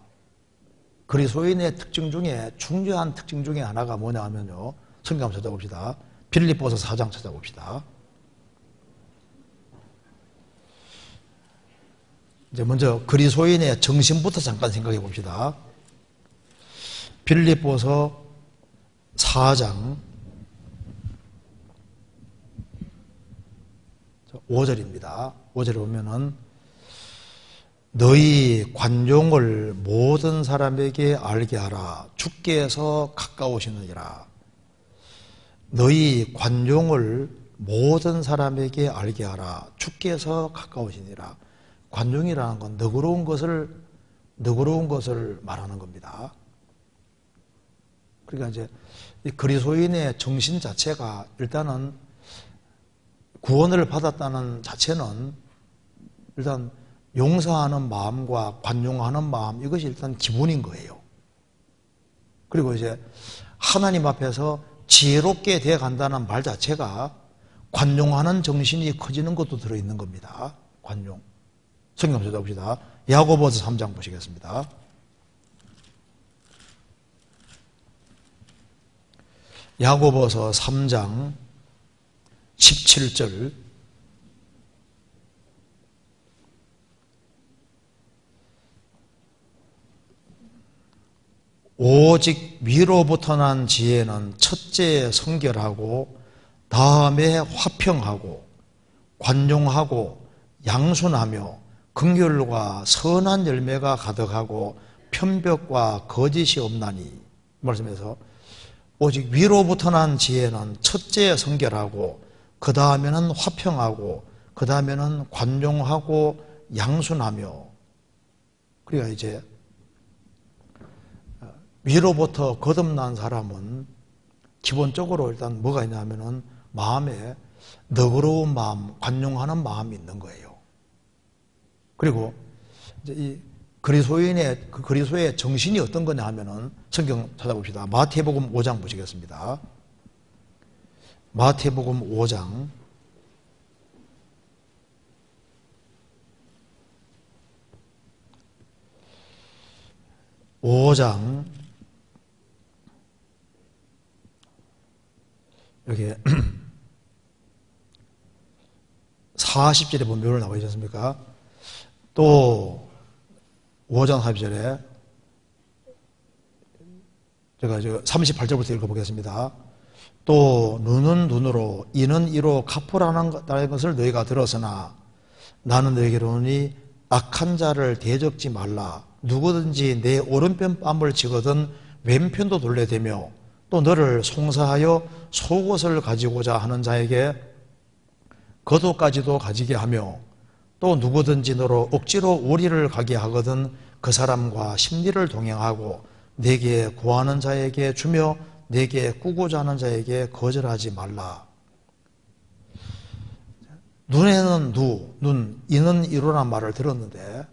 그리스도인의 특징 중에 중요한 특징 중에 하나가 뭐냐 하면요. 성경 한번 찾아봅시다. 빌립보서 4장 찾아봅시다. 이제 먼저 그리스도인의 정신부터 잠깐 생각해 봅시다. 빌립보서 4장 5절입니다. 5절에 보면은 너희 관용을 모든 사람에게 알게 하라. 주께서 가까우시느니라. 너희 관용을 모든 사람에게 알게 하라. 주께서 가까우시니라. 관용이라는 건 너그러운 것을 말하는 겁니다. 그러니까 이제 이 그리스도인의 정신 자체가 일단은 구원을 받았다는 자체는 일단 용서하는 마음과 관용하는 마음, 이것이 일단 기본인 거예요. 그리고 이제 하나님 앞에서 지혜롭게 되어 간다는 말 자체가 관용하는 정신이 커지는 것도 들어있는 겁니다. 관용. 성경 찾아봅시다. 야고보서 3장 보시겠습니다. 야고보서 3장 17절 오직 위로부터 난 지혜는 첫째 성결하고 다음에 화평하고 관용하고 양순하며 긍휼과 선한 열매가 가득하고 편벽과 거짓이 없나니 말씀해서 오직 위로부터 난 지혜는 첫째 성결하고 그 다음에는 화평하고 그 다음에는 관용하고 양순하며 그러니까 이제 위로부터 거듭난 사람은 기본적으로 일단 뭐가 있냐면은 마음에 너그러운 마음, 관용하는 마음이 있는 거예요. 그리고 이제 이 그리스도의 정신이 어떤 거냐 하면은 성경 찾아봅시다. 마태복음 5장 보시겠습니다. 마태복음 5장 5장 여기 40절에 보면 묘를 나와 있지 않습니까? 또 5장 12절에 제가 38절부터 읽어보겠습니다. 또 눈은 눈으로 이는 이로 갚으라는 것을 너희가 들었으나 나는 너희에게 이르노니 악한 자를 대적지 말라. 누구든지 내 오른편 뺨을 치거든 왼편도 돌려대며 또 너를 송사하여 속옷을 가지고자 하는 자에게 겉옷까지도 가지게 하며 또 누구든지 너로 억지로 우리를 가게 하거든 그 사람과 심리를 동행하고 내게 구하는 자에게 주며 내게 꾸고자 하는 자에게 거절하지 말라. 눈에는 눈, 이는 이로란 말을 들었는데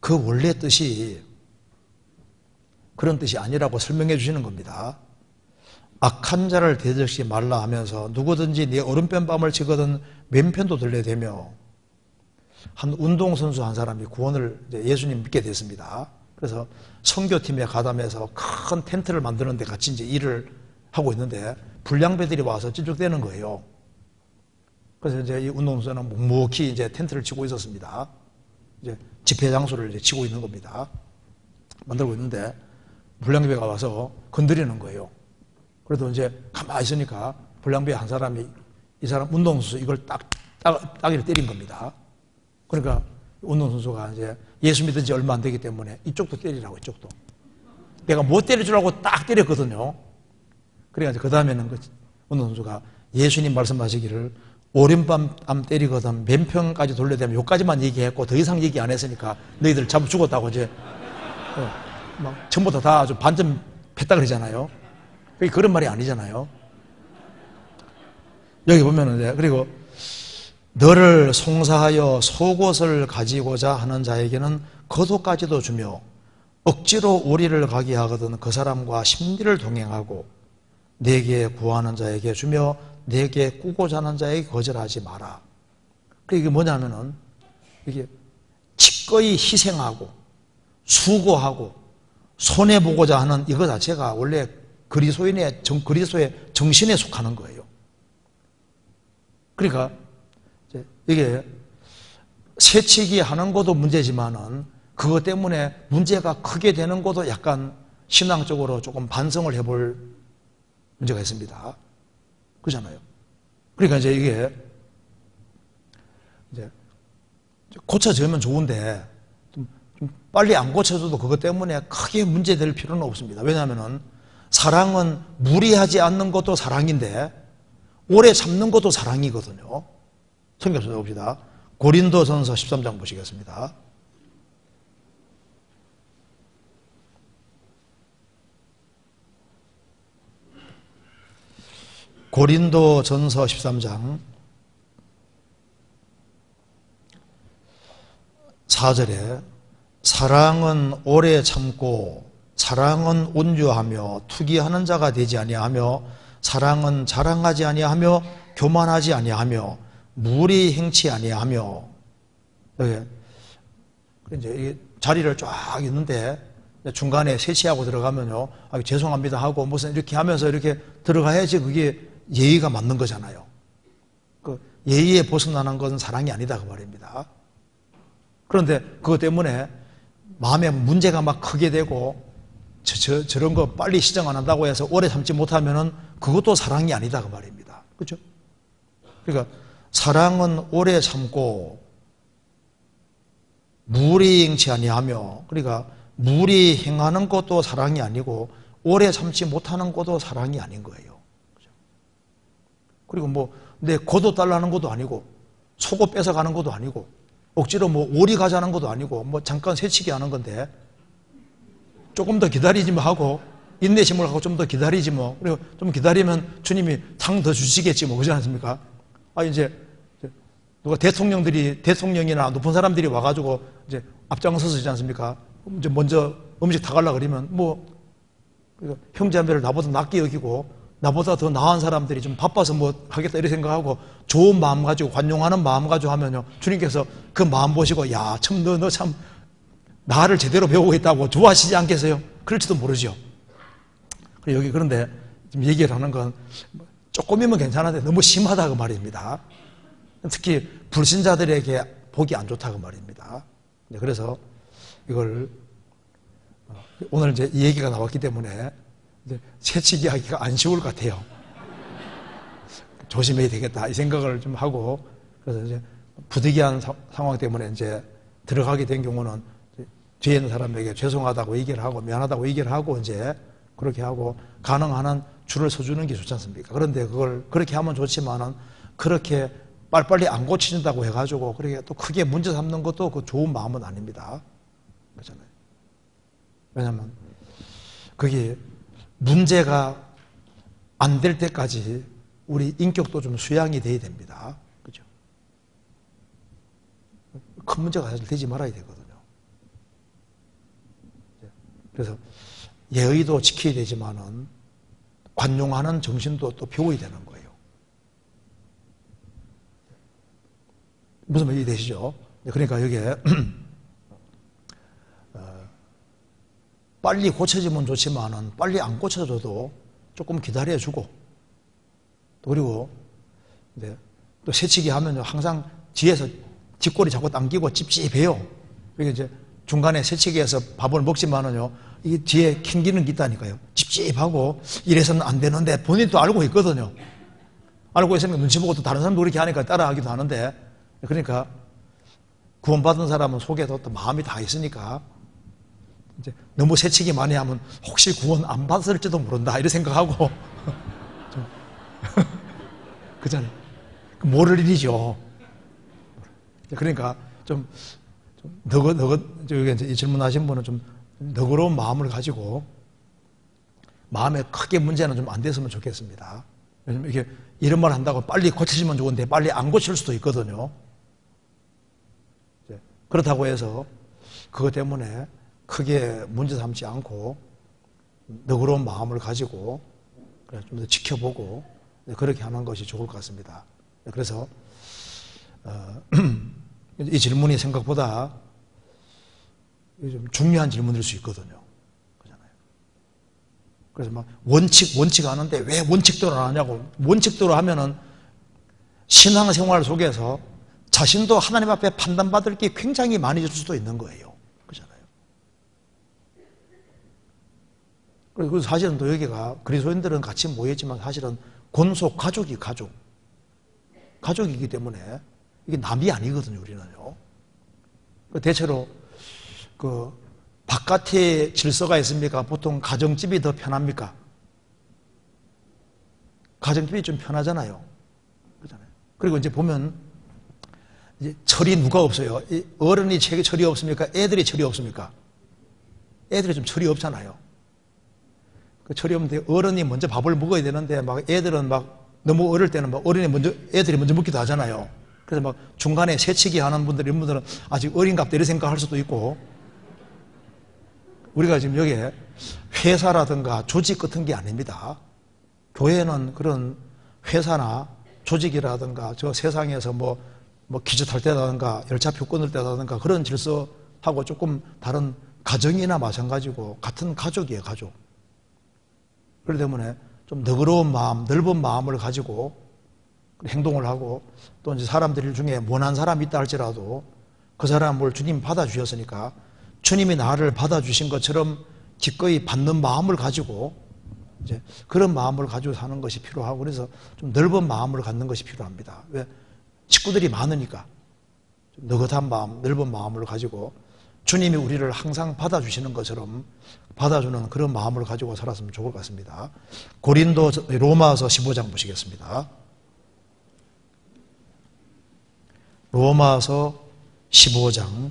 그 원래 뜻이 그런 뜻이 아니라고 설명해 주시는 겁니다. 악한 자를 대적시 말라 하면서 누구든지 네 오른편 뺨을 치거든 왼편도 들려대며 한 운동선수 한 사람이 구원을 예수님 믿게 됐습니다. 그래서 선교팀에 가담해서 큰 텐트를 만드는데 같이 이제 일을 하고 있는데 불량배들이 와서 찌적대는 거예요. 그래서 이제 이 운동선수는 묵묵히 이제 텐트를 치고 있었습니다. 이제 집회 장소를 이제 치고 있는 겁니다. 만들고 있는데 불량배가 와서 건드리는 거예요. 그래도 이제 가만히 있으니까 불량배 한 사람이 이 사람 운동선수 이걸 따기를 때린 겁니다. 그러니까 운동선수가 이제 예수 믿은 지 얼마 안 되기 때문에 이쪽도 때리라고, 이쪽도. 내가 못 때릴 줄 알고 딱 때렸거든요. 그래가지고 그 다음에는 그 운동선수가 예수님 말씀하시기를 오른밤 때리거든 맨편까지 돌려대면 여기까지만 얘기했고 더 이상 얘기 안 했으니까 너희들 잡아 죽었다고 이제 막 전부 다 아주 반점 팼다 그러잖아요. 그게 그런 말이 아니잖아요. 여기 보면은 이제 그리고 너를 송사하여 속옷을 가지고자 하는 자에게는 겉옷까지도 주며 억지로 우리를 가게 하거든 그 사람과 심리를 동행하고 내게 구하는 자에게 주며 내게 꾸고자 하는 자에게 거절하지 마라. 이게 뭐냐면은 이게 기꺼이 희생하고 수고하고 손해보고자 하는 이거 자체가 원래 그리스도의 정신에 속하는 거예요. 그러니까 이게 새치기 하는 것도 문제지만은 그것 때문에 문제가 크게 되는 것도 약간 신앙적으로 조금 반성을 해볼 문제가 있습니다. 그렇잖아요. 그러니까 이제 이게 이제 고쳐지면 좋은데 좀 빨리 안 고쳐져도 그것 때문에 크게 문제될 필요는 없습니다. 왜냐하면은 사랑은 무리하지 않는 것도 사랑인데 오래 참는 것도 사랑이거든요. 성경 봅시다. 고린도전서 13장 보시겠습니다. 고린도전서 13장 4절에 사랑은 오래 참고 사랑은 온유하며 투기하는 자가 되지 아니하며 사랑은 자랑하지 아니하며 교만하지 아니하며 무리 행치 아니하며 이제 자리를 쫙 있는데 중간에 세치하고 들어가면요, 죄송합니다 하고 무슨 이렇게 하면서 이렇게 들어가야지 그게 예의가 맞는 거잖아요. 그 예의에 벗어나는 것은 사랑이 아니다 그 말입니다. 그런데 그것 때문에 마음에 문제가 막 크게 되고 저런 거 빨리 시정 안 한다고 해서 오래 참지 못하면은 그것도 사랑이 아니다 그 말입니다. 그렇죠? 그러니까 사랑은 오래 참고 무리 행치 아니하며, 그러니까 무리 행하는 것도 사랑이 아니고 오래 참지 못하는 것도 사랑이 아닌 거예요. 그렇죠? 그리고 뭐 내 겉옷 달라는 것도 아니고 속옷 뺏어가는 것도 아니고 억지로 뭐 오리 가자는 것도 아니고 뭐 잠깐 새치기 하는 건데 조금 더 기다리지 뭐 하고 인내심을 하고 좀 더 기다리지 뭐, 그리고 좀 기다리면 주님이 상 더 주시겠지 뭐, 그렇지 않습니까? 이제 누가 대통령이나 높은 사람들이 와가지고 이제 앞장서지 않습니까? 이제 먼저 음식 다 갈라 그러면 뭐 형제자매를 나보다 낫게 여기고 나보다 더 나은 사람들이 좀 바빠서 뭐 하겠다 이렇게 생각하고 좋은 마음 가지고 관용하는 마음 가지고 하면요, 주님께서 그 마음 보시고 야, 참 너 참 나를 제대로 배우고 있다고 좋아하시지 않겠어요? 그럴지도 모르죠. 여기 그런데 지금 얘기를 하는 건 조금이면 괜찮은데 너무 심하다고 말입니다. 특히 불신자들에게 보기 안 좋다고 말입니다. 그래서 이걸 오늘 이제 이 얘기가 나왔기 때문에 이제 채찍이 하기가 안 쉬울 것 같아요. 조심해야 되겠다 이 생각을 좀 하고, 그래서 이제 부득이한 상황 때문에 이제 들어가게 된 경우는 뒤에 있는 사람에게 죄송하다고 얘기를 하고 미안하다고 얘기를 하고 이제 그렇게 하고 가능한 한 줄을 서주는 게 좋지 않습니까? 그런데 그걸 그렇게 하면 좋지만은 그렇게 빨리빨리 안 고쳐진다고 해가지고 그렇게 또 크게 문제 삼는 것도 그 좋은 마음은 아닙니다. 그렇잖아요. 왜냐하면 그게 문제가 안 될 때까지 우리 인격도 좀 수양이 돼야 됩니다. 그죠? 큰 문제가 사실 되지 말아야 되거든요. 그래서 예의도 지켜야 되지만은 관용하는 정신도 또 배워야 되는 거예요. 무슨 말이 되시죠? 그러니까 여기에 빨리 고쳐지면 좋지만은 빨리 안 고쳐져도 조금 기다려주고, 그리고 또 새치기 하면 항상 뒤에서 뒷골이 자꾸 당기고 찝찝해요. 그게 이제 중간에 새치기해서 밥을 먹지만은요, 이 뒤에 캥기는 게 있다니까요. 찝찝하고 이래서는 안 되는데 본인도 알고 있거든요. 알고 있으니까 눈치 보고 또 다른 사람도 그렇게 하니까 따라하기도 하는데, 그러니까 구원받은 사람은 속에도 또 마음이 다 있으니까 이제 너무 새치기 많이 하면 혹시 구원 안 받았을지도 모른다 이런 생각하고 그잖아요. 모를 일이죠. 그러니까 좀 저기 이 질문하신 분은 좀 너그러운 마음을 가지고 마음에 크게 문제는 좀 안 됐으면 좋겠습니다. 왜냐면 이게 이런 말 한다고 빨리 고쳐지면 좋은데 빨리 안 고칠 수도 있거든요. 그렇다고 해서 그것 때문에 크게 문제 삼지 않고 너그러운 마음을 가지고 좀 더 지켜보고 그렇게 하는 것이 좋을 것 같습니다. 그래서 이 질문이 생각보다 좀 중요한 질문일 수 있거든요. 그렇잖아요. 그래서 막 원칙 하는데 왜 원칙대로 안 하냐고. 원칙대로 하면은 신앙생활 속에서 자신도 하나님 앞에 판단받을 게 굉장히 많이 줄 수도 있는 거예요. 그렇잖아요. 그리고 사실은 또 여기가 그리스도인들은 같이 모였지만 사실은 권속 가족이기 때문에 이게 남이 아니거든요, 우리는요. 대체로 그 바깥에 질서가 있습니까? 보통 가정집이 더 편합니까? 가정집이 좀 편하잖아요. 그렇잖아요. 그리고 이제 보면 이제 철이 누가 없어요? 어른이 철이 없습니까? 애들이 철이 없습니까? 애들이 좀 철이 없잖아요. 그 철이 없는데 어른이 먼저 밥을 먹어야 되는데 막 애들은 막 너무 어릴 때는 막 애들이 먼저 먹기도 하잖아요. 그래서 막 중간에 새치기 하는 분들, 이런 분들은 아직 어린갑다 이런 생각할 수도 있고, 우리가 지금 여기에 회사라든가 조직 같은 게 아닙니다. 교회는 그런 회사나 조직이라든가 저 세상에서 뭐 퀴즈 탈 때라든가 열차표 끊을 때라든가 그런 질서하고 조금 다른 가정이나 마찬가지고 같은 가족이에요, 가족. 그렇기 때문에 좀 너그러운 마음, 넓은 마음을 가지고 행동을 하고, 또 이제 사람들 중에 모난 사람이 있다 할지라도 그 사람을 주님 받아주셨으니까 주님이 나를 받아주신 것처럼 기꺼이 받는 마음을 가지고 이제 그런 마음을 가지고 사는 것이 필요하고, 그래서 좀 넓은 마음을 갖는 것이 필요합니다. 왜? 식구들이 많으니까 좀 너긋한 마음, 넓은 마음을 가지고 주님이 우리를 항상 받아주시는 것처럼 받아주는 그런 마음을 가지고 살았으면 좋을 것 같습니다. 로마서 15장 보시겠습니다. 로마서 15장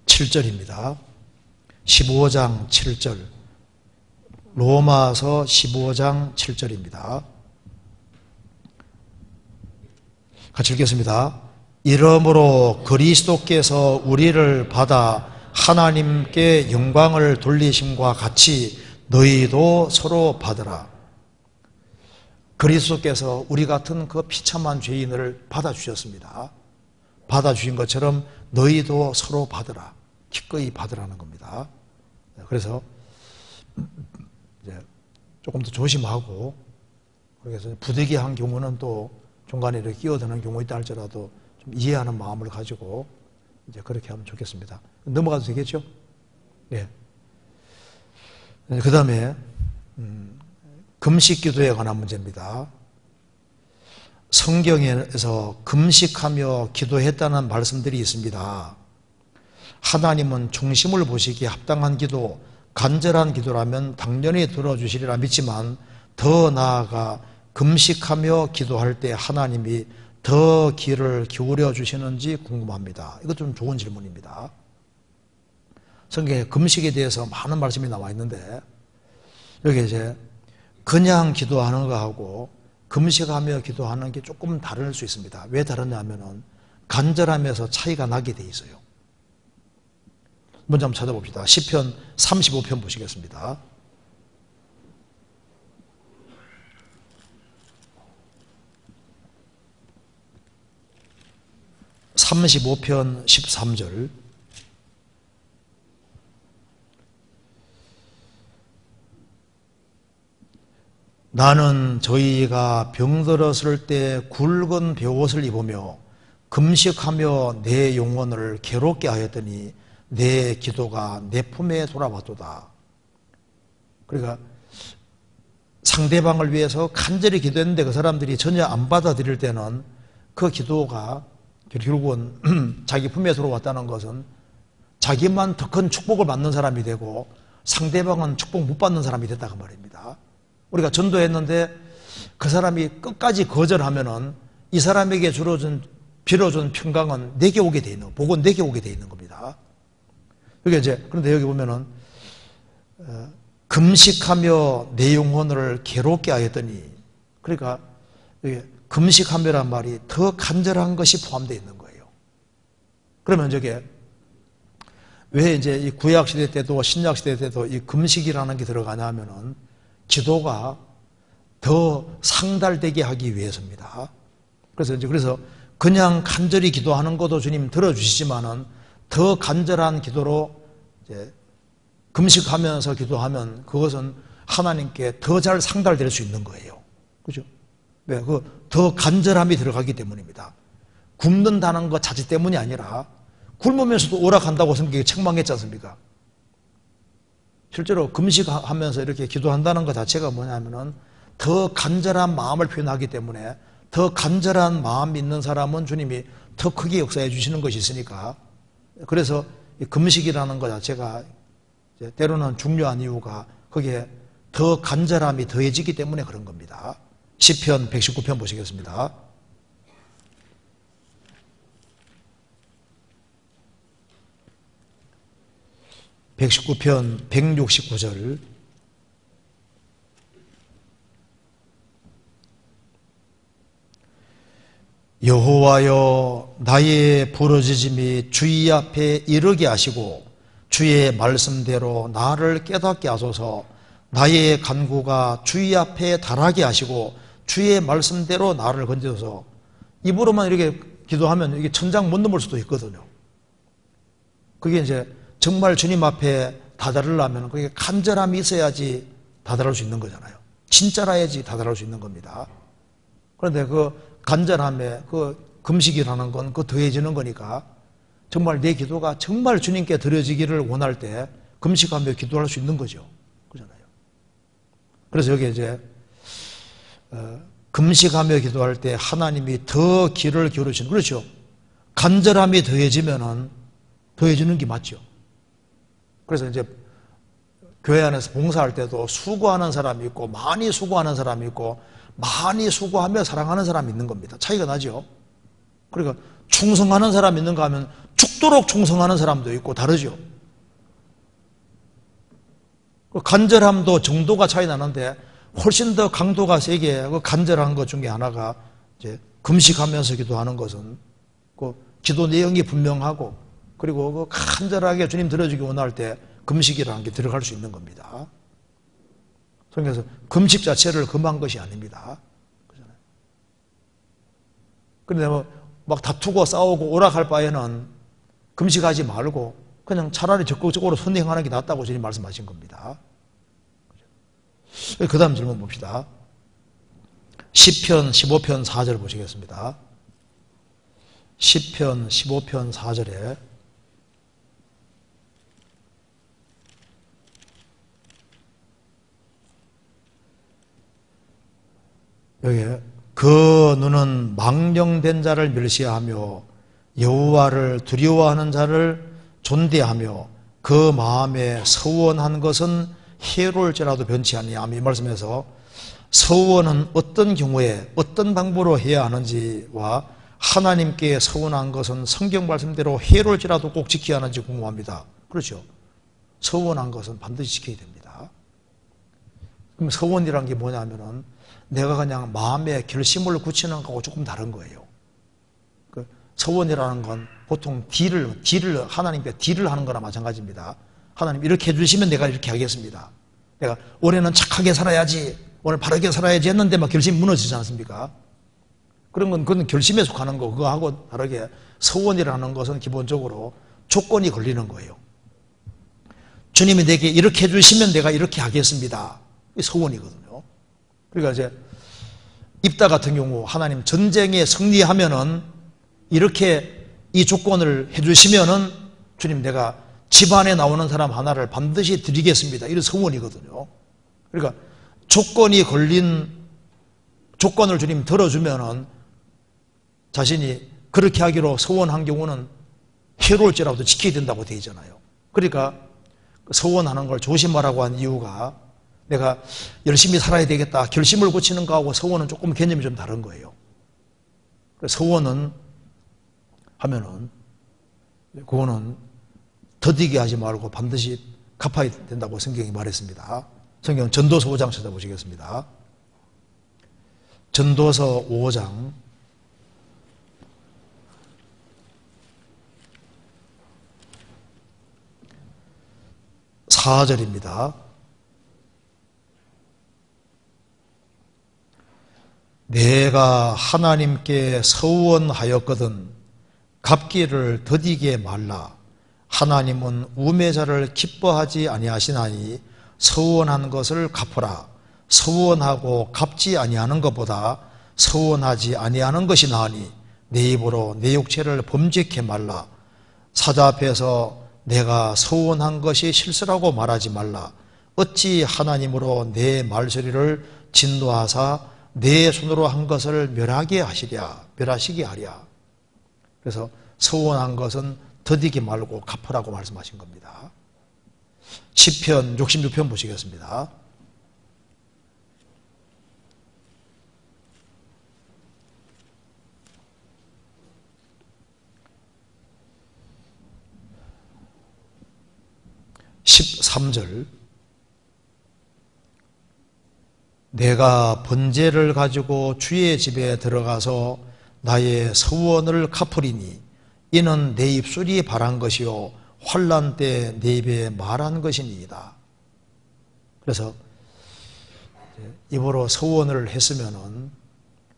7절입니다. 15장 7절. 로마서 15장 7절입니다. 같이 읽겠습니다. 이러므로 그리스도께서 우리를 받아 하나님께 영광을 돌리심과 같이 너희도 서로 받으라. 그리스도께서 우리 같은 그 비참한 죄인을 받아주셨습니다. 받아주신 것처럼 너희도 서로 받으라. 기꺼이 받으라는 겁니다. 그래서 이제 조금 더 조심하고, 그래서 부득이한 경우는 또 중간에 이렇게 끼어드는 경우 있다 할지라도 좀 이해하는 마음을 가지고 이제 그렇게 하면 좋겠습니다. 넘어가도 되겠죠? 예. 그 다음에 금식 기도에 관한 문제입니다. 성경에서 금식하며 기도했다는 말씀들이 있습니다. 하나님은 중심을 보시기에 합당한 기도, 간절한 기도라면 당연히 들어주시리라 믿지만 더 나아가 금식하며 기도할 때 하나님이 더 귀를 기울여 주시는지 궁금합니다. 이것 좀 좋은 질문입니다. 성경에 금식에 대해서 많은 말씀이 나와 있는데 여기 이제 그냥 기도하는 거하고 금식하며 기도하는 게 조금 다를 수 있습니다. 왜 다르냐 하면은 간절함에서 차이가 나게 돼 있어요. 먼저 한번 찾아봅시다. 시편 35편 보시겠습니다. 35편 13절. 나는 저희가 병들었을 때 굵은 베옷을 입으며 금식하며 내 영혼을 괴롭게 하였더니 내 기도가 내 품에 돌아왔도다. 그러니까 상대방을 위해서 간절히 기도했는데 그 사람들이 전혀 안 받아들일 때는 그 기도가 결국은 자기 품에 들어왔다는 것은 자기만 더 큰 축복을 받는 사람이 되고 상대방은 축복 못 받는 사람이 됐다고 말입니다. 우리가 전도했는데 그 사람이 끝까지 거절하면은 이 사람에게 빌어준 평강은 내게 오게 돼 있는, 복은 내게 오게 돼 있는 겁니다. 여기 이제, 그런데 여기 보면은, 금식하며 내 영혼을 괴롭게 하였더니, 그러니까, 금식하며란 말이 더 간절한 것이 포함되어 있는 거예요. 그러면 저게, 왜 이제 이 구약시대 때도 신약시대 때도 이 금식이라는 게 들어가냐 하면은, 기도가 더 상달되게 하기 위해서입니다. 그래서 그냥 간절히 기도하는 것도 주님 들어주시지만은 더 간절한 기도로 이제 금식하면서 기도하면 그것은 하나님께 더 잘 상달될 수 있는 거예요. 그죠? 왜? 더 간절함이 들어가기 때문입니다. 굶는다는 것 자체 때문이 아니라 굶으면서도 오락한다고 성경이 책망했지 않습니까? 실제로 금식하면서 이렇게 기도한다는 것 자체가 뭐냐면은 더 간절한 마음을 표현하기 때문에 더 간절한 마음이 있는 사람은 주님이 더 크게 역사해 주시는 것이 있으니까 그래서 금식이라는 것 자체가 때로는 중요한 이유가 거기에 더 간절함이 더해지기 때문에 그런 겁니다. 시편 119편 보시겠습니다. 119편 169절. 여호와여 나의 부르짖음이 주의 앞에 이르게 하시고 주의 말씀대로 나를 깨닫게 하소서. 나의 간구가 주의 앞에 달하게 하시고 주의 말씀대로 나를 건져서. 입으로만 이렇게 기도하면 이게 천장 못 넘을 수도 있거든요. 그게 이제 정말 주님 앞에 다다르려면 그게 간절함이 있어야지 다다를 수 있는 거잖아요. 진짜라야지 다다를 수 있는 겁니다. 그런데 그 간절함에 그 금식이라는 건 그 더해지는 거니까 정말 내 기도가 정말 주님께 드려지기를 원할 때 금식하며 기도할 수 있는 거죠. 그잖아요. 그래서 여기 이제 금식하며 기도할 때 하나님이 더 귀를 기울이시는, 그렇죠. 간절함이 더해지면은 더해지는 게 맞죠. 그래서 이제 교회 안에서 봉사할 때도 수고하는 사람이 있고 많이 수고하는 사람이 있고 많이 수고하며 사랑하는 사람이 있는 겁니다. 차이가 나죠. 그러니까 충성하는 사람이 있는가 하면 죽도록 충성하는 사람도 있고 다르죠. 간절함도 정도가 차이 나는데 훨씬 더 강도가 세게 그 간절한 것 중에 하나가 이제 금식하면서 기도하는 것은 그 기도 내용이 분명하고 그리고 그 간절하게 주님 들어주기 원할 때 금식이라는 게 들어갈 수 있는 겁니다. 그래서 금식 자체를 금한 것이 아닙니다. 그렇잖아요. 그런데 뭐 막 다투고 싸우고 오락할 바에는 금식하지 말고 그냥 차라리 적극적으로 선행하는 게 낫다고 주님 말씀하신 겁니다. 그 다음 질문 봅시다. 시편 15편 4절 보시겠습니다. 시편 15편 4절에 여기 그 눈은 망령된 자를 멸시하며 여호와를 두려워하는 자를 존대하며 그 마음에 서원한 것은 해로울지라도 변치 아니하며, 이 말씀에서 서원은 어떤 경우에 어떤 방법으로 해야 하는지와 하나님께 서원한 것은 성경 말씀대로 해로울지라도 꼭 지켜야 하는지 궁금합니다. 그렇죠? 서원한 것은 반드시 지켜야 됩니다. 그럼 서원이란 게 뭐냐면은 내가 그냥 마음의 결심을 굳히는 거하고 조금 다른 거예요. 그 서원이라는 건 보통 딜을 하나님께 딜을 하는 거나 마찬가지입니다. 하나님 이렇게 해주시면 내가 이렇게 하겠습니다. 내가 올해는 착하게 살아야지, 오늘 바르게 살아야지 했는데 막 결심이 무너지지 않습니까? 그런 건 그건 결심에 속하는 거. 그거하고 다르게 서원이라는 것은 기본적으로 조건이 걸리는 거예요. 주님이 내게 이렇게 해주시면 내가 이렇게 하겠습니다. 이게 서원이거든요. 그러니까 이제 입다 같은 경우 하나님 전쟁에 승리하면은 이렇게 이 조건을 해주시면은 주님 내가 집안에 나오는 사람 하나를 반드시 드리겠습니다. 이런 서원이거든요. 그러니까 조건이 걸린 조건을 주님 들어주면은 자신이 그렇게 하기로 서원한 경우는 해로울지라도 지켜야 된다고 되어 있잖아요. 그러니까 서원하는 걸 조심하라고 한 이유가 내가 열심히 살아야 되겠다 결심을 고치는 거하고 서원은 조금 개념이 좀 다른 거예요. 서원은 하면은 그거는 더디게 하지 말고 반드시 갚아야 된다고 성경이 말했습니다. 성경 전도서 5장 찾아보시겠습니다. 전도서 5장 4절입니다. 내가 하나님께 서원하였거든 갚기를 더디게 말라. 하나님은 우매자를 기뻐하지 아니하시나니 서원한 것을 갚으라. 서원하고 갚지 아니하는 것보다 서원하지 아니하는 것이 나으니 내 입으로 내 육체를 범죄케 말라. 사자 앞에서 내가 서원한 것이 실수라고 말하지 말라. 어찌 하나님으로 내 말소리를 진노하사 내 손으로 한 것을 멸하시게 하랴. 그래서 서원한 것은 더디게 말고 갚으라고 말씀하신 겁니다. 시편 66편 보시겠습니다. (13절) 내가 번제를 가지고 주의 집에 들어가서 나의 서원을 갚으리니 이는 내 입술이 바란 것이요 환난 때 내 입에 말한 것이니이다. 그래서 입으로 서원을 했으면은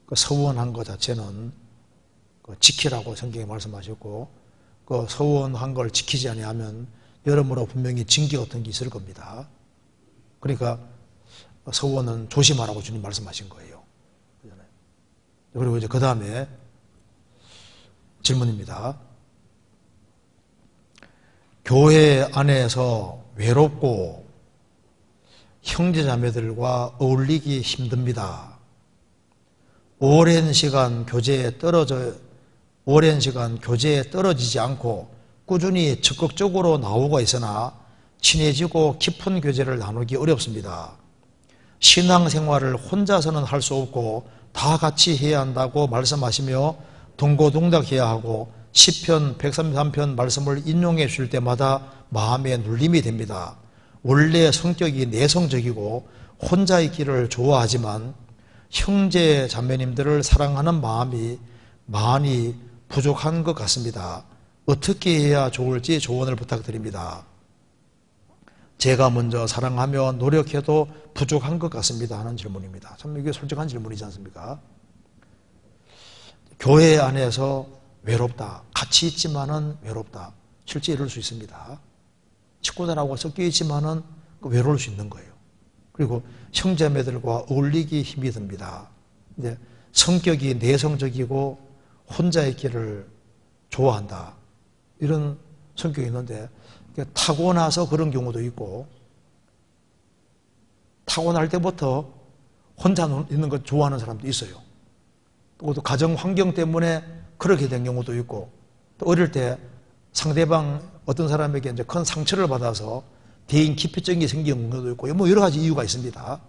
그 서원한 것 자체는 지키라고 성경에 말씀하셨고 그 서원한 걸 지키지 아니하면 여러모로 분명히 징계 같은 게 있을 겁니다. 그러니까 서원은 조심하라고 주님 말씀하신 거예요. 그리고 이제 그 다음에 질문입니다. 교회 안에서 외롭고 형제자매들과 어울리기 힘듭니다. 오랜 시간 교제에 떨어지지 않고 꾸준히 적극적으로 나오고 있으나 친해지고 깊은 교제를 나누기 어렵습니다. 신앙생활을 혼자서는 할 수 없고 다 같이 해야 한다고 말씀하시며 동고동락해야 하고 시편 133편 말씀을 인용해 줄 때마다 마음에 눌림이 됩니다. 원래 성격이 내성적이고 혼자 있기를 좋아하지만 형제 자매님들을 사랑하는 마음이 많이 부족한 것 같습니다. 어떻게 해야 좋을지 조언을 부탁드립니다. 제가 먼저 사랑하며 노력해도 부족한 것 같습니다 하는 질문입니다. 참 이게 솔직한 질문이지 않습니까? 교회 안에서 외롭다. 같이 있지만은 외롭다. 실제 이럴 수 있습니다. 식구들하고 섞여 있지만은 외로울 수 있는 거예요. 그리고 형제매들과 어울리기 힘이 듭니다. 이제 성격이 내성적이고 혼자 있기를 좋아한다. 이런 성격이 있는데 타고나서 그런 경우도 있고 타고날 때부터 혼자 있는 걸 좋아하는 사람도 있어요. 또 가정 환경 때문에 그렇게 된 경우도 있고 또 어릴 때 상대방 어떤 사람에게 이제 큰 상처를 받아서 대인 기피증이 생긴 경우도 있고 뭐 여러 가지 이유가 있습니다.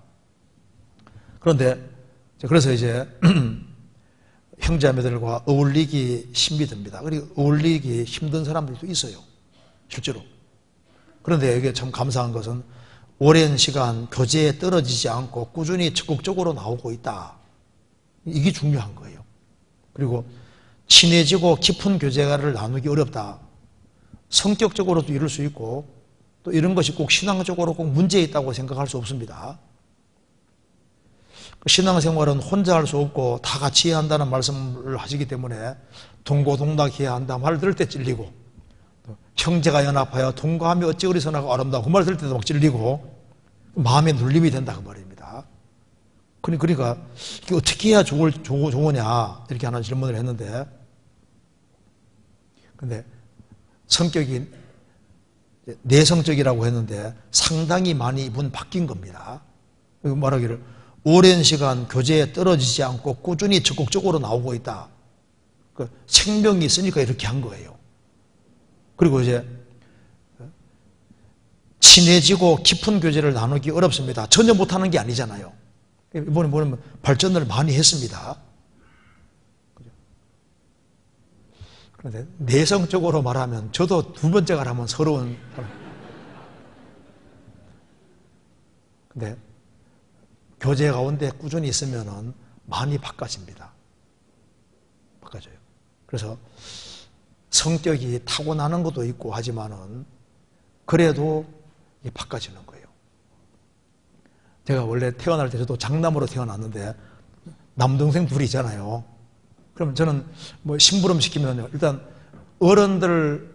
그런데 그래서 이제 형제자매들과 어울리기 힘이 듭니다. 그리고 어울리기 힘든 사람들도 있어요. 실제로. 그런데 이게 참 감사한 것은 오랜 시간 교제에 떨어지지 않고 꾸준히 적극적으로 나오고 있다. 이게 중요한 거예요. 그리고 친해지고 깊은 교제를 나누기 어렵다. 성격적으로도 이럴 수 있고 또 이런 것이 꼭 신앙적으로 꼭 문제 있다고 생각할 수 없습니다. 신앙생활은 혼자 할 수 없고 다 같이 해야 한다는 말씀을 하시기 때문에 동고동락해야 한다 말 들을 때 찔리고 형제가 연합하여 동거하며 어찌 그리 선하고 아름다워 그 말 들을 때도 막 찔리고 마음에 눌림이 된다 그 말입니다. 그러니까 이게 어떻게 해야 좋으냐 이렇게 하나 질문을 했는데 근데 성격이 내성적이라고 했는데 상당히 많이 이분 바뀐 겁니다. 말하기를 오랜 시간 교제에 떨어지지 않고 꾸준히 적극적으로 나오고 있다. 그 생명이 있으니까 이렇게 한 거예요. 그리고 이제 친해지고 깊은 교제를 나누기 어렵습니다. 전혀 못하는 게 아니잖아요. 이번에 보면 발전을 많이 했습니다. 그런데 내성적으로 말하면 저도 두 번째가 하면 서러운 사람. 근데 교제 가운데 꾸준히 있으면은 많이 바꿔집니다. 바꿔져요. 그래서 성격이 타고나는 것도 있고 하지만은 그래도 바꿔지는 거예요. 제가 원래 태어날 때 저도 장남으로 태어났는데 남동생 둘이 있잖아요. 그럼 저는 뭐 심부름 시키면 일단 어른들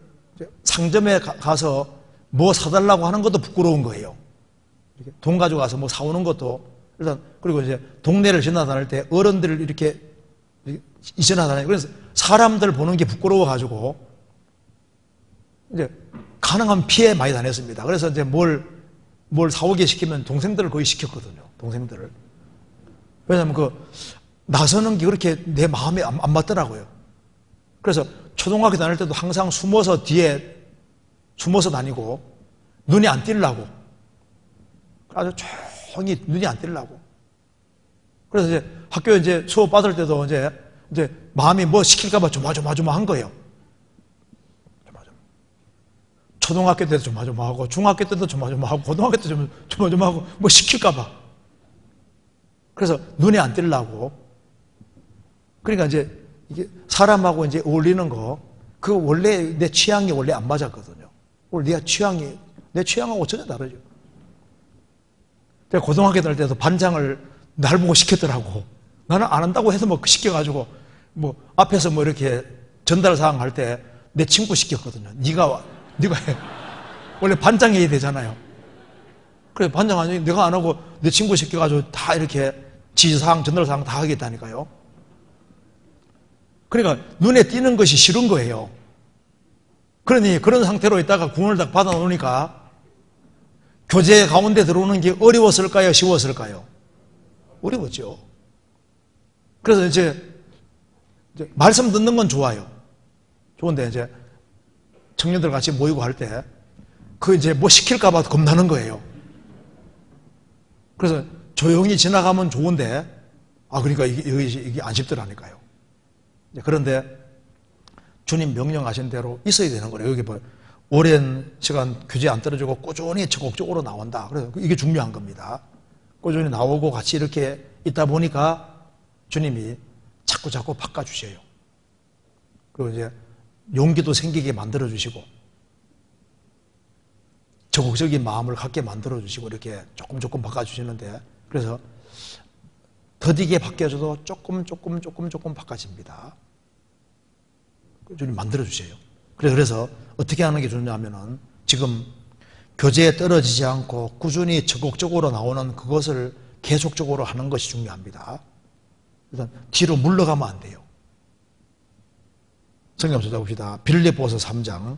상점에 가서 뭐 사달라고 하는 것도 부끄러운 거예요. 돈 가져가서 뭐 사오는 것도 일단 그리고 이제 동네를 지나다닐 때 어른들을 이렇게 지나다니고 그래서 사람들 보는 게 부끄러워가지고 이제 가능한 피해 많이 다녔습니다. 그래서 이제 뭘 사오게 시키면 동생들을 거의 시켰거든요. 동생들을. 왜냐하면 나서는 게 그렇게 내 마음에 안 맞더라고요. 그래서 초등학교 다닐 때도 항상 숨어서 다니고 눈이 안 띄려고 아주 조용히 눈이 안 띄려고. 그래서 이제 학교에 이제 수업 받을 때도 이제 마음이 뭐 시킬까봐 조마조마한 거예요. 초등학교 때도 조마조마하고 중학교 때도 조마조마하고 고등학교 때도 조마조마하고 뭐 시킬까봐. 그래서 눈에 안 띄려고. 그러니까 이제 이게 사람하고 이제 어울리는 그 원래 내 취향이 원래 안 맞았거든요. 원래 내 취향하고 전혀 다르죠. 제가 고등학교 다닐 때도 반장을 날 보고 시켰더라고. 나는 안 한다고 해서 뭐 시켜가지고 뭐 앞에서 뭐 이렇게 전달 사항 할 때 내 친구 시켰거든요. 네가 해. 원래 반장 해야 되잖아요. 그래 반장 아니 내가 안 하고 내 친구 시켜가지고 다 이렇게 지시사항 전달 사항 다 하겠다니까요. 그러니까 눈에 띄는 것이 싫은 거예요. 그러니 그런 상태로 있다가 구원을 딱 받아 놓으니까 교제 가운데 들어오는 게 어려웠을까요? 쉬웠을까요? 어려웠죠. 그래서 이제 말씀 듣는 건 좋아요. 좋은데 이제 청년들 같이 모이고 할 때 이제 뭐 시킬까봐 겁나는 거예요. 그래서 조용히 지나가면 좋은데 그러니까 이게 안 쉽더라니까요. 그런데 주님 명령하신 대로 있어야 되는 거예요. 여기 오랜 시간 교제 안 떨어지고 꾸준히 적극적으로 나온다. 그래서 이게 중요한 겁니다. 꾸준히 나오고 같이 이렇게 있다 보니까 주님이 자꾸 바꿔주셔요. 그리고 이제 용기도 생기게 만들어주시고 적극적인 마음을 갖게 만들어주시고 이렇게 조금 바꿔주시는데 그래서 더디게 바뀌어져도 조금 바꿔집니다. 주님 만들어주세요. 그래서 어떻게 하는 게 좋냐면은 지금 교재에 떨어지지 않고 꾸준히 적극적으로 나오는 그것을 계속적으로 하는 것이 중요합니다. 일단 뒤로 물러가면 안 돼요. 성경 찾아봅시다. 빌립보서 3장.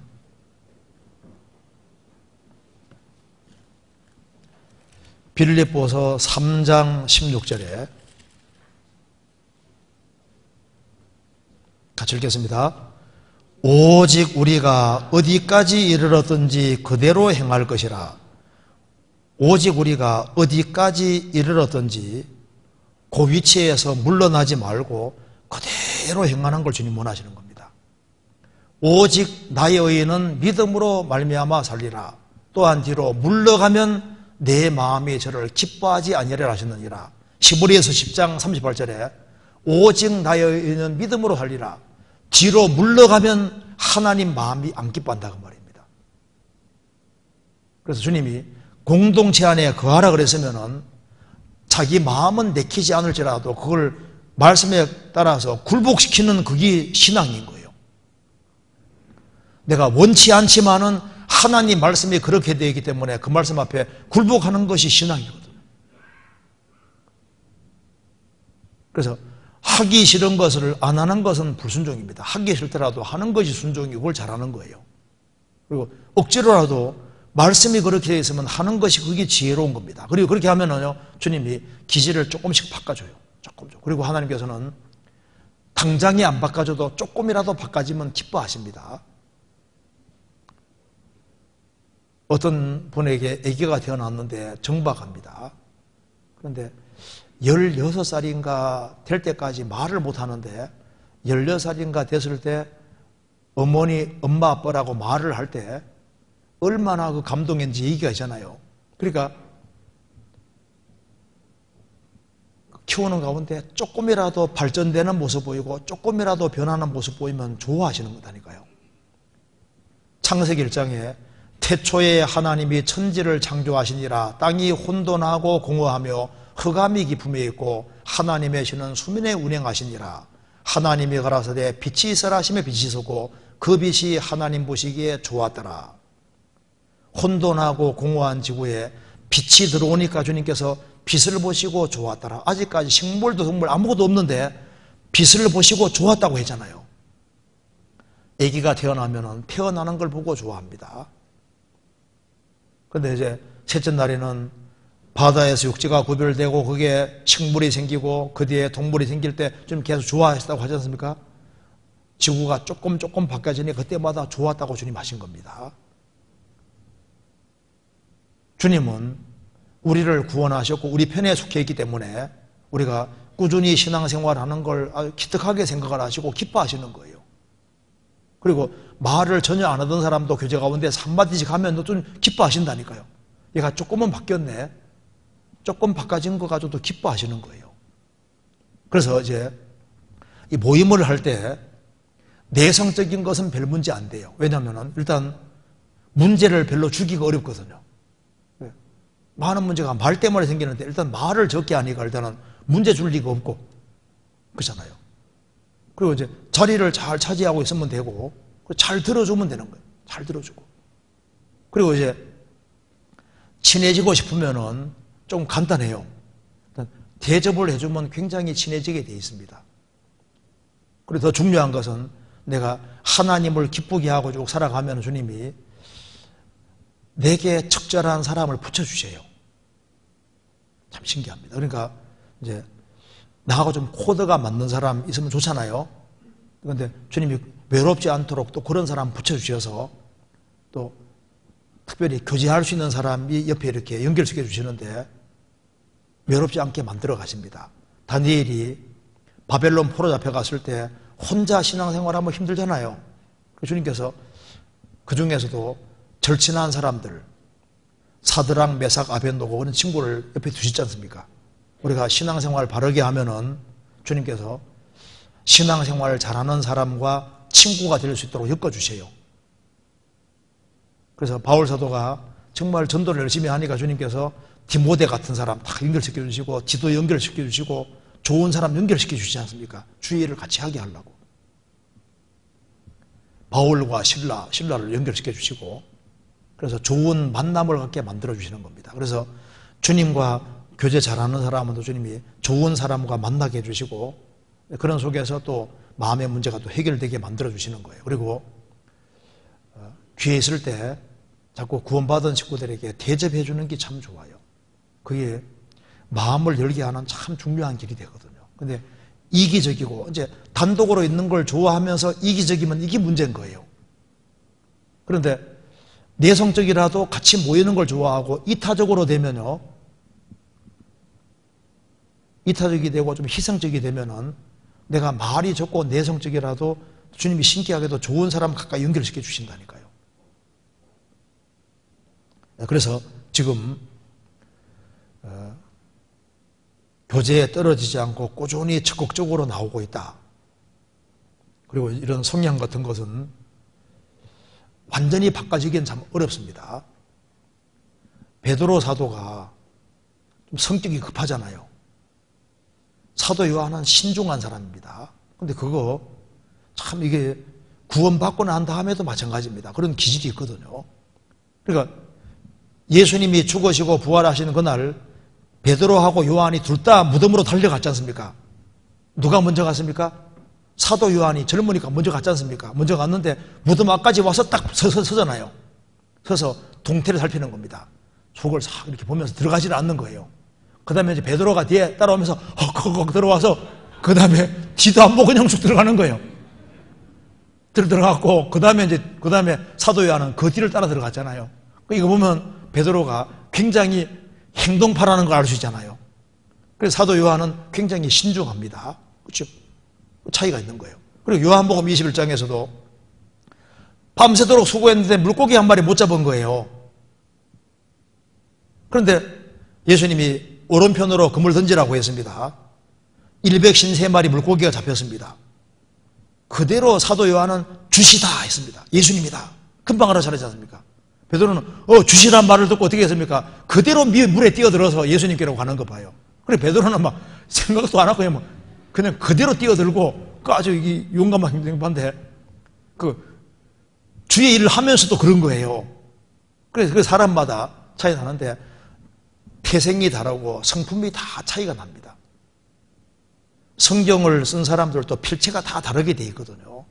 빌립보서 3장 16절에 같이 읽겠습니다. 오직 우리가 어디까지 이르렀든지 그대로 행할 것이라. 오직 우리가 어디까지 이르렀든지 그 위치에서 물러나지 말고 그대로 행하는 걸 주님 원하시는 겁니다. 오직 나의 의인은 믿음으로 말미암아 살리라. 또한 뒤로 물러가면 내 마음이 저를 기뻐하지 아니하리라 하셨느니라. 히브리서 10장 38절에 오직 나의 의인은 믿음으로 살리라. 뒤로 물러가면 하나님 마음이 안 기뻐한다고 말입니다. 그래서 주님이 공동체 안에 거하라 그랬으면은 자기 마음은 내키지 않을지라도 그걸 말씀에 따라서 굴복시키는 그게 신앙인 거예요. 내가 원치 않지만은 하나님 말씀이 그렇게 되어 있기 때문에 그 말씀 앞에 굴복하는 것이 신앙이거든요. 그래서 하기 싫은 것을 안 하는 것은 불순종입니다. 하기 싫더라도 하는 것이 순종이고 그걸 잘하는 거예요. 그리고 억지로라도 말씀이 그렇게 되어 있으면 하는 것이 그게 지혜로운 겁니다. 그리고 그렇게 하면은요, 주님이 기질을 조금씩 바꿔줘요. 조금씩. 그리고 하나님께서는 당장에 안 바꿔줘도 조금이라도 바꿔지면 기뻐하십니다. 어떤 분에게 아기가 태어났는데 정박합니다. 그런데 16살인가 될 때까지 말을 못하는데 16살인가 됐을 때 어머니, 엄마, 아빠라고 말을 할 때 얼마나 그 감동인지 얘기가 있잖아요. 그러니까 키우는 가운데 조금이라도 발전되는 모습 보이고 조금이라도 변하는 모습 보이면 좋아하시는 거다니까요. 창세기 1장에 태초에 하나님이 천지를 창조하시니라. 땅이 혼돈하고 공허하며 흑암이 깊음에 있고 하나님의 신은 수면에 운행하시니라. 하나님이 가라사대 빛이 있으라 하시며 빛이 있었고 그 빛이 하나님 보시기에 좋았더라. 혼돈하고 공허한 지구에 빛이 들어오니까 주님께서 빛을 보시고 좋았더라. 아직까지 식물도 동물 아무것도 없는데 빛을 보시고 좋았다고 했잖아요. 아기가 태어나면 태어나는 걸 보고 좋아합니다. 그런데 이제 셋째 날에는 바다에서 육지가 구별되고 그게 식물이 생기고 그 뒤에 동물이 생길 때 좀 계속 좋아하셨다고 하지 않습니까? 지구가 조금 바뀌어지니 그때마다 좋았다고 주님 하신 겁니다. 주님은 우리를 구원하셨고 우리 편에 속해 있기 때문에 우리가 꾸준히 신앙생활하는 걸 아주 기특하게 생각을 하시고 기뻐하시는 거예요. 그리고 말을 전혀 안 하던 사람도 교제 가운데서 한마디씩 하면 좀 기뻐하신다니까요. 얘가 조금은 바뀌었네. 조금 바꿔진 거 가지고도 기뻐하시는 거예요. 그래서 이제 이 모임을 할 때 내성적인 것은 별 문제 안 돼요. 왜냐하면 일단 문제를 별로 주기가 어렵거든요. 많은 문제가 말 때문에 생기는데 일단 말을 적게 하니까 일단은 문제 줄 리가 없고 그렇잖아요. 그리고 이제 자리를 잘 차지하고 있으면 되고 잘 들어주면 되는 거예요. 잘 들어주고. 그리고 이제 친해지고 싶으면은 좀 간단해요. 일단 대접을 해주면 굉장히 친해지게 돼 있습니다. 그리고 더 중요한 것은 내가 하나님을 기쁘게 하고 쭉 살아가면 주님이 내게 적절한 사람을 붙여주세요. 참 신기합니다. 그러니까 이제 나하고 좀 코드가 맞는 사람 있으면 좋잖아요. 그런데 주님이 외롭지 않도록 또 그런 사람 붙여주셔서 또 특별히 교제할 수 있는 사람이 옆에 이렇게 연결시켜 주시는데 외롭지 않게 만들어 가십니다. 다니엘이 바벨론 포로 잡혀갔을 때 혼자 신앙생활하면 힘들잖아요. 주님께서 그 중에서도 절친한 사람들, 사드락, 메삭, 아벤노고 그런 친구를 옆에 두시지 않습니까? 우리가 신앙생활 바르게 하면은 주님께서 신앙생활을 잘하는 사람과 친구가 될 수 있도록 엮어주세요. 그래서 바울 사도가 정말 전도를 열심히 하니까 주님께서 디모데 같은 사람 다 연결시켜 주시고 지도 연결시켜 주시고 좋은 사람 연결시켜 주시지 않습니까? 주의를 같이 하게 하려고. 바울과 신라를 연결시켜 주시고 그래서 좋은 만남을 갖게 만들어주시는 겁니다. 그래서 주님과 교제 잘하는 사람은 또 주님이 좋은 사람과 만나게 해주시고 그런 속에서 또 마음의 문제가 또 해결되게 만들어주시는 거예요. 그리고 귀에 있을 때 자꾸 구원받은 식구들에게 대접해 주는 게 참 좋아요. 그게 마음을 열게 하는 참 중요한 길이 되거든요. 근데 이기적이고 이제 단독으로 있는 걸 좋아하면서 이기적이면 이게 문제인 거예요. 그런데 내성적이라도 같이 모이는 걸 좋아하고 이타적으로 되면요, 이타적이 되고 좀 희생적이 되면은 내가 말이 적고 내성적이라도 주님이 신기하게도 좋은 사람 가까이 연결시켜 주신다니까요. 그래서 지금 교제에 떨어지지 않고 꾸준히 적극적으로 나오고 있다. 그리고 이런 성향 같은 것은 완전히 바꿔지기는 참 어렵습니다. 베드로 사도가 좀 성격이 급하잖아요. 사도 요한은 신중한 사람입니다. 근데 그거 참 이게 구원받고 난 다음에도 마찬가지입니다. 그런 기질이 있거든요. 그러니까 예수님이 죽으시고 부활하시는 그날 베드로하고 요한이 둘 다 무덤으로 달려갔지 않습니까? 누가 먼저 갔습니까? 사도 요한이 젊으니까 먼저 갔지 않습니까? 먼저 갔는데 무덤 앞까지 와서 딱 서잖아요. 서서 동태를 살피는 겁니다. 속을 싹 이렇게 보면서 들어가지는 않는 거예요. 그 다음에 이제 베드로가 뒤에 따라오면서 헉헉헉 들어와서 그 다음에 뒤도 안 보고 그냥 쭉 들어가는 거예요. 들어갔고 그 다음에 사도 요한은 그 뒤를 따라 들어갔잖아요. 이거 보면 베드로가 굉장히 행동파라는 걸 알 수 있잖아요. 그래서 사도 요한은 굉장히 신중합니다. 그렇죠? 차이가 있는 거예요. 그리고 요한복음 21장에서도 밤새도록 수고했는데 물고기 한 마리 못 잡은 거예요. 그런데 예수님이 오른편으로 그물 던지라고 했습니다. 153마리 물고기가 잡혔습니다. 그대로 사도 요한은 주시다 했습니다. 예수님이다. 금방 알아차리지 않습니까? 베드로는 주시란 말을 듣고 어떻게 했습니까? 그대로 물에 뛰어들어서 예수님께로 가는 거 봐요. 그래 베드로는 막 생각도 안 하고 그냥 그대로 뛰어들고 아주 용감한 행동인데 그 주의 일을 하면서도 그런 거예요. 그래서 그 사람마다 차이 나는데 태생이 다르고 성품이 다 차이가 납니다. 성경을 쓴 사람들도 필체가 다 다르게 돼 있거든요.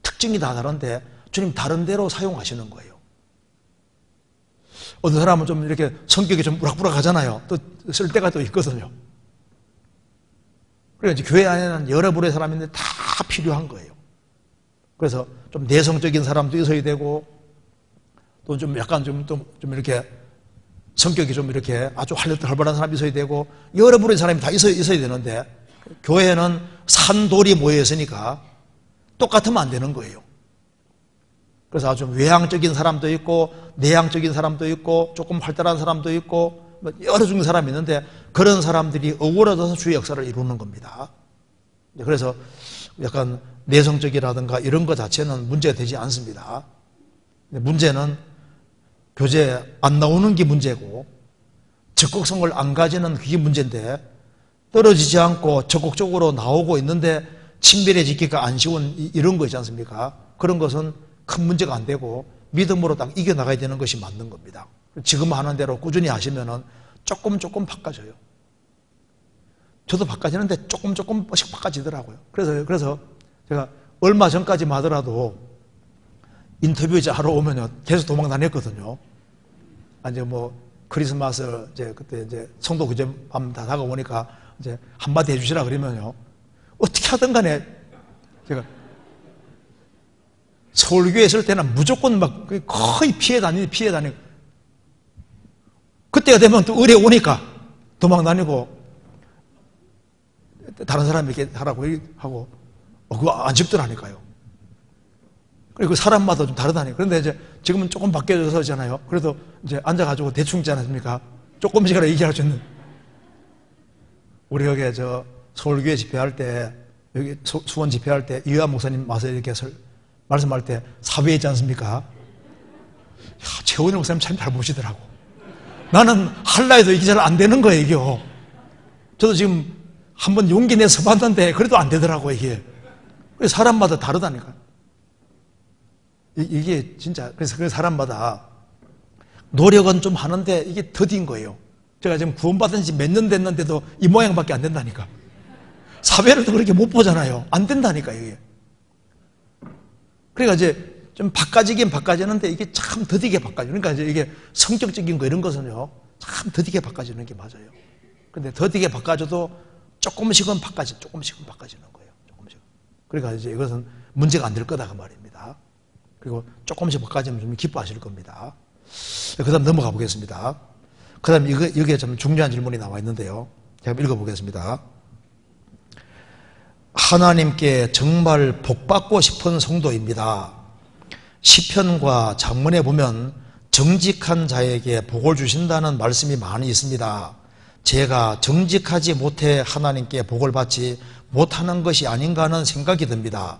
특징이 다 다른데 주님 다른 대로 사용하시는 거예요. 어떤 사람은 좀 이렇게 성격이 좀 우락부락하잖아요. 또 쓸 때가 또 있거든요. 그러니까 이제 교회 안에는 여러 부류의 사람인데 다 필요한 거예요. 그래서 좀 내성적인 사람도 있어야 되고 또 좀 약간 좀 이렇게 성격이 좀 이렇게 아주 활발한 사람이 있어야 되고 여러 부류의 사람이 다 있어야 되는데 교회는 산돌이 모여 있으니까 똑같으면 안 되는 거예요. 그래서 아주 외향적인 사람도 있고 내향적인 사람도 있고 조금 활달한 사람도 있고 여러 종류의 사람이 있는데 그런 사람들이 어우러져서 주의 역사를 이루는 겁니다. 그래서 약간 내성적이라든가 이런 것 자체는 문제가 되지 않습니다. 문제는 교제에 안 나오는 게 문제고 적극성을 안 가지는 그게 문제인데 떨어지지 않고 적극적으로 나오고 있는데 친밀해지기가 안 쉬운 이런 거 있지 않습니까? 그런 것은 큰 문제가 안 되고 믿음으로 딱 이겨나가야 되는 것이 맞는 겁니다. 지금 하는 대로 꾸준히 하시면은 조금 바꿔져요. 저도 바꿔지는데 조금씩 바꿔지더라고요. 그래서 제가 얼마 전까지만 하더라도 인터뷰 이제 하러 오면요 계속 도망 다녔거든요. 이제 뭐 크리스마스 그때 이제 성도 구제밤 다 다가오니까 이제 한마디 해주시라 그러면요 어떻게 하든 간에 제가 서울교회 있을 때는 무조건 막 거의 피해 다니고 그때가 되면 또 의뢰 오니까 도망 다니고 다른 사람이 이렇게 하라고 하고 그거 안 집더라니까요. 그리고 사람마다 좀 다르다니까. 그런데 이제 지금은 조금 바뀌어져서잖아요. 그래도 이제 앉아가지고 대충 있지 않습니까? 조금씩이라도 얘기할 수 있는. 우리 여기 서울교회 집회할 때 여기 수원 집회할 때 이유한 목사님 와서 이렇게 말씀할 때 사회있지 않습니까? 최원일 목사님 참 잘 보시더라고. 나는 할라 해도 이게 잘 안 되는 거예요, 이게. 저도 지금 한번 용기 내서 봤는데 그래도 안 되더라고, 이게. 사람마다 다르다니까요. 이게 진짜, 그래서 그 사람마다 노력은 좀 하는데 이게 더딘 거예요. 제가 지금 구원받은 지 몇 년 됐는데도 이 모양밖에 안 된다니까. 사회를 또 그렇게 못 보잖아요. 안 된다니까, 이게. 그러니까 이제 좀 바꿔지긴 바꿔지는데 이게 참 더디게 바꿔져요. 그러니까 이제 이게 성격적인 거 이런 것은요, 참 더디게 바꿔지는 게 맞아요. 근데 더디게 바꿔져도 조금씩은 바꿔지는 거예요. 조금씩. 그러니까 이제 이것은 문제가 안 될 거다, 그 말입니다. 그리고 조금씩 바꿔지면 좀 기뻐하실 겁니다. 그 다음 넘어가 보겠습니다. 그 다음 여기에 좀 중요한 질문이 나와 있는데요. 제가 읽어보겠습니다. 하나님께 정말 복받고 싶은 성도입니다. 시편과 잠언에 보면 정직한 자에게 복을 주신다는 말씀이 많이 있습니다. 제가 정직하지 못해 하나님께 복을 받지 못하는 것이 아닌가 하는 생각이 듭니다.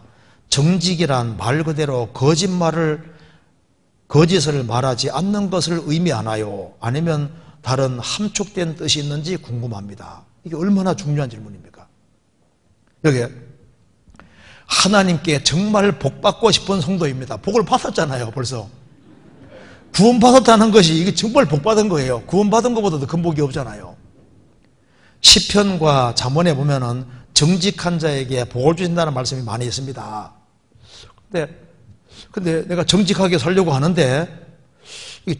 정직이란 말 그대로 거짓을 말하지 않는 것을 의미하나요? 아니면 다른 함축된 뜻이 있는지 궁금합니다. 이게 얼마나 중요한 질문입니까? 여기 하나님께 정말 복받고 싶은 성도입니다. 복을 받았잖아요, 벌써. 구원받았다는 것이 이게 정말 복받은 거예요. 구원받은 것보다 더 큰 복이 없잖아요. 시편과 잠언에 보면은 정직한 자에게 복을 주신다는 말씀이 많이 있습니다. 근데 내가 정직하게 살려고 하는데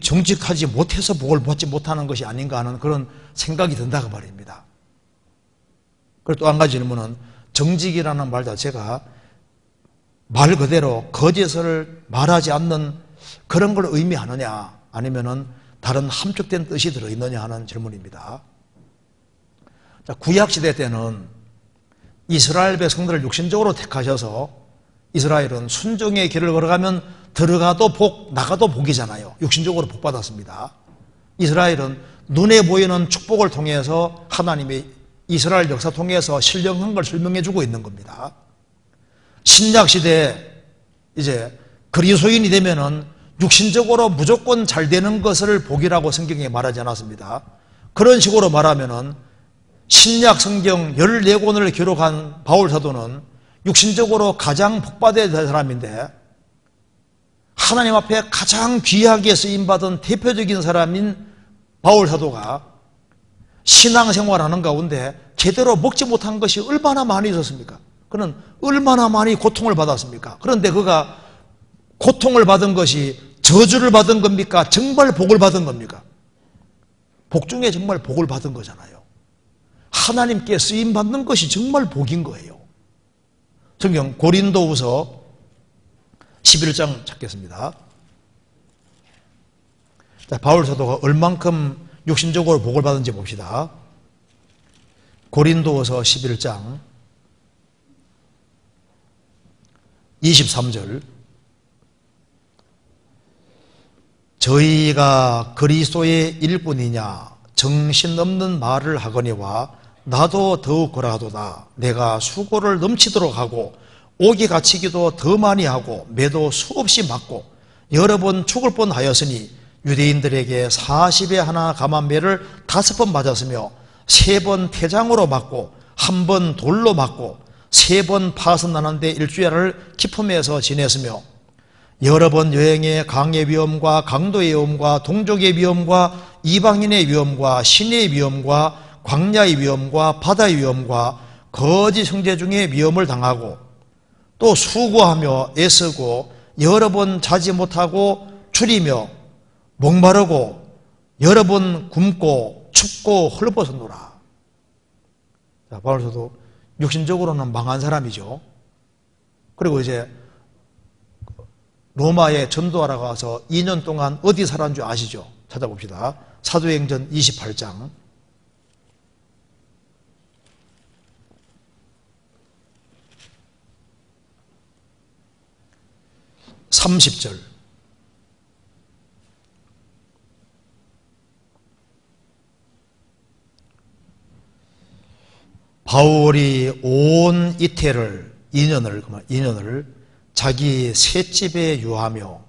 정직하지 못해서 복을 받지 못하는 것이 아닌가 하는 그런 생각이 든다고 말입니다. 그리고 또 한 가지 질문은 정직이라는 말 자체가 말 그대로 거짓을 말하지 않는 그런 걸 의미하느냐 아니면은 다른 함축된 뜻이 들어있느냐 하는 질문입니다. 자, 구약시대 때는 이스라엘 백성들을 육신적으로 택하셔서 이스라엘은 순종의 길을 걸어가면 들어가도 복, 나가도 복이잖아요. 육신적으로 복 받았습니다. 이스라엘은 눈에 보이는 축복을 통해서 하나님이 이스라엘 역사 통해서 신령한 걸 설명해 주고 있는 겁니다. 신약시대에 이제 그리스도인이 되면은 육신적으로 무조건 잘 되는 것을 복이라고 성경에 말하지 않았습니다. 그런 식으로 말하면은 신약 성경 14권을 기록한 바울 사도는 육신적으로 가장 복받아야 될 사람인데 하나님 앞에 가장 귀하게 쓰임받은 대표적인 사람인 바울 사도가 신앙생활하는 가운데 제대로 먹지 못한 것이 얼마나 많이 있었습니까? 그는 얼마나 많이 고통을 받았습니까? 그런데 그가 고통을 받은 것이 저주를 받은 겁니까? 정말 복을 받은 겁니까? 복 중에 정말 복을 받은 거잖아요. 하나님께 쓰임받는 것이 정말 복인 거예요. 성경 고린도후서 11장 찾겠습니다. 자, 바울 사도가 얼만큼 육신적으로 복을 받은지 봅시다. 고린도후서 11장 23절 저희가 그리스도의 일꾼이냐 정신없는 말을 하거니와 나도 더욱 그러하도다. 내가 수고를 넘치도록 하고 옥에 갇히기도 더 많이 하고 매도 수없이 맞고 여러 번 죽을 뻔하였으니 유대인들에게 40에 하나 감한 매를 5번 맞았으며 3번 태장으로 맞고 1번 돌로 맞고 3번 파선나는데 일주일을 기품에서 지냈으며 여러 번 여행에 강의 위험과 강도의 위험과 동족의 위험과 이방인의 위험과 신의 위험과 광야의 위험과 바다의 위험과 거짓 형제 중에 위험을 당하고 또 수고하며 애쓰고 여러 번 자지 못하고 줄이며 목마르고 여러 번 굶고 춥고 헐벗었노라. 자, 바울서도 육신적으로는 망한 사람이죠. 그리고 이제 로마에 전도하러 가서 2년 동안 어디 살았는 줄 아시죠? 찾아봅시다. 사도행전 28장 30절 바울이 온 이태를 2년을 자기 셋집에 유하며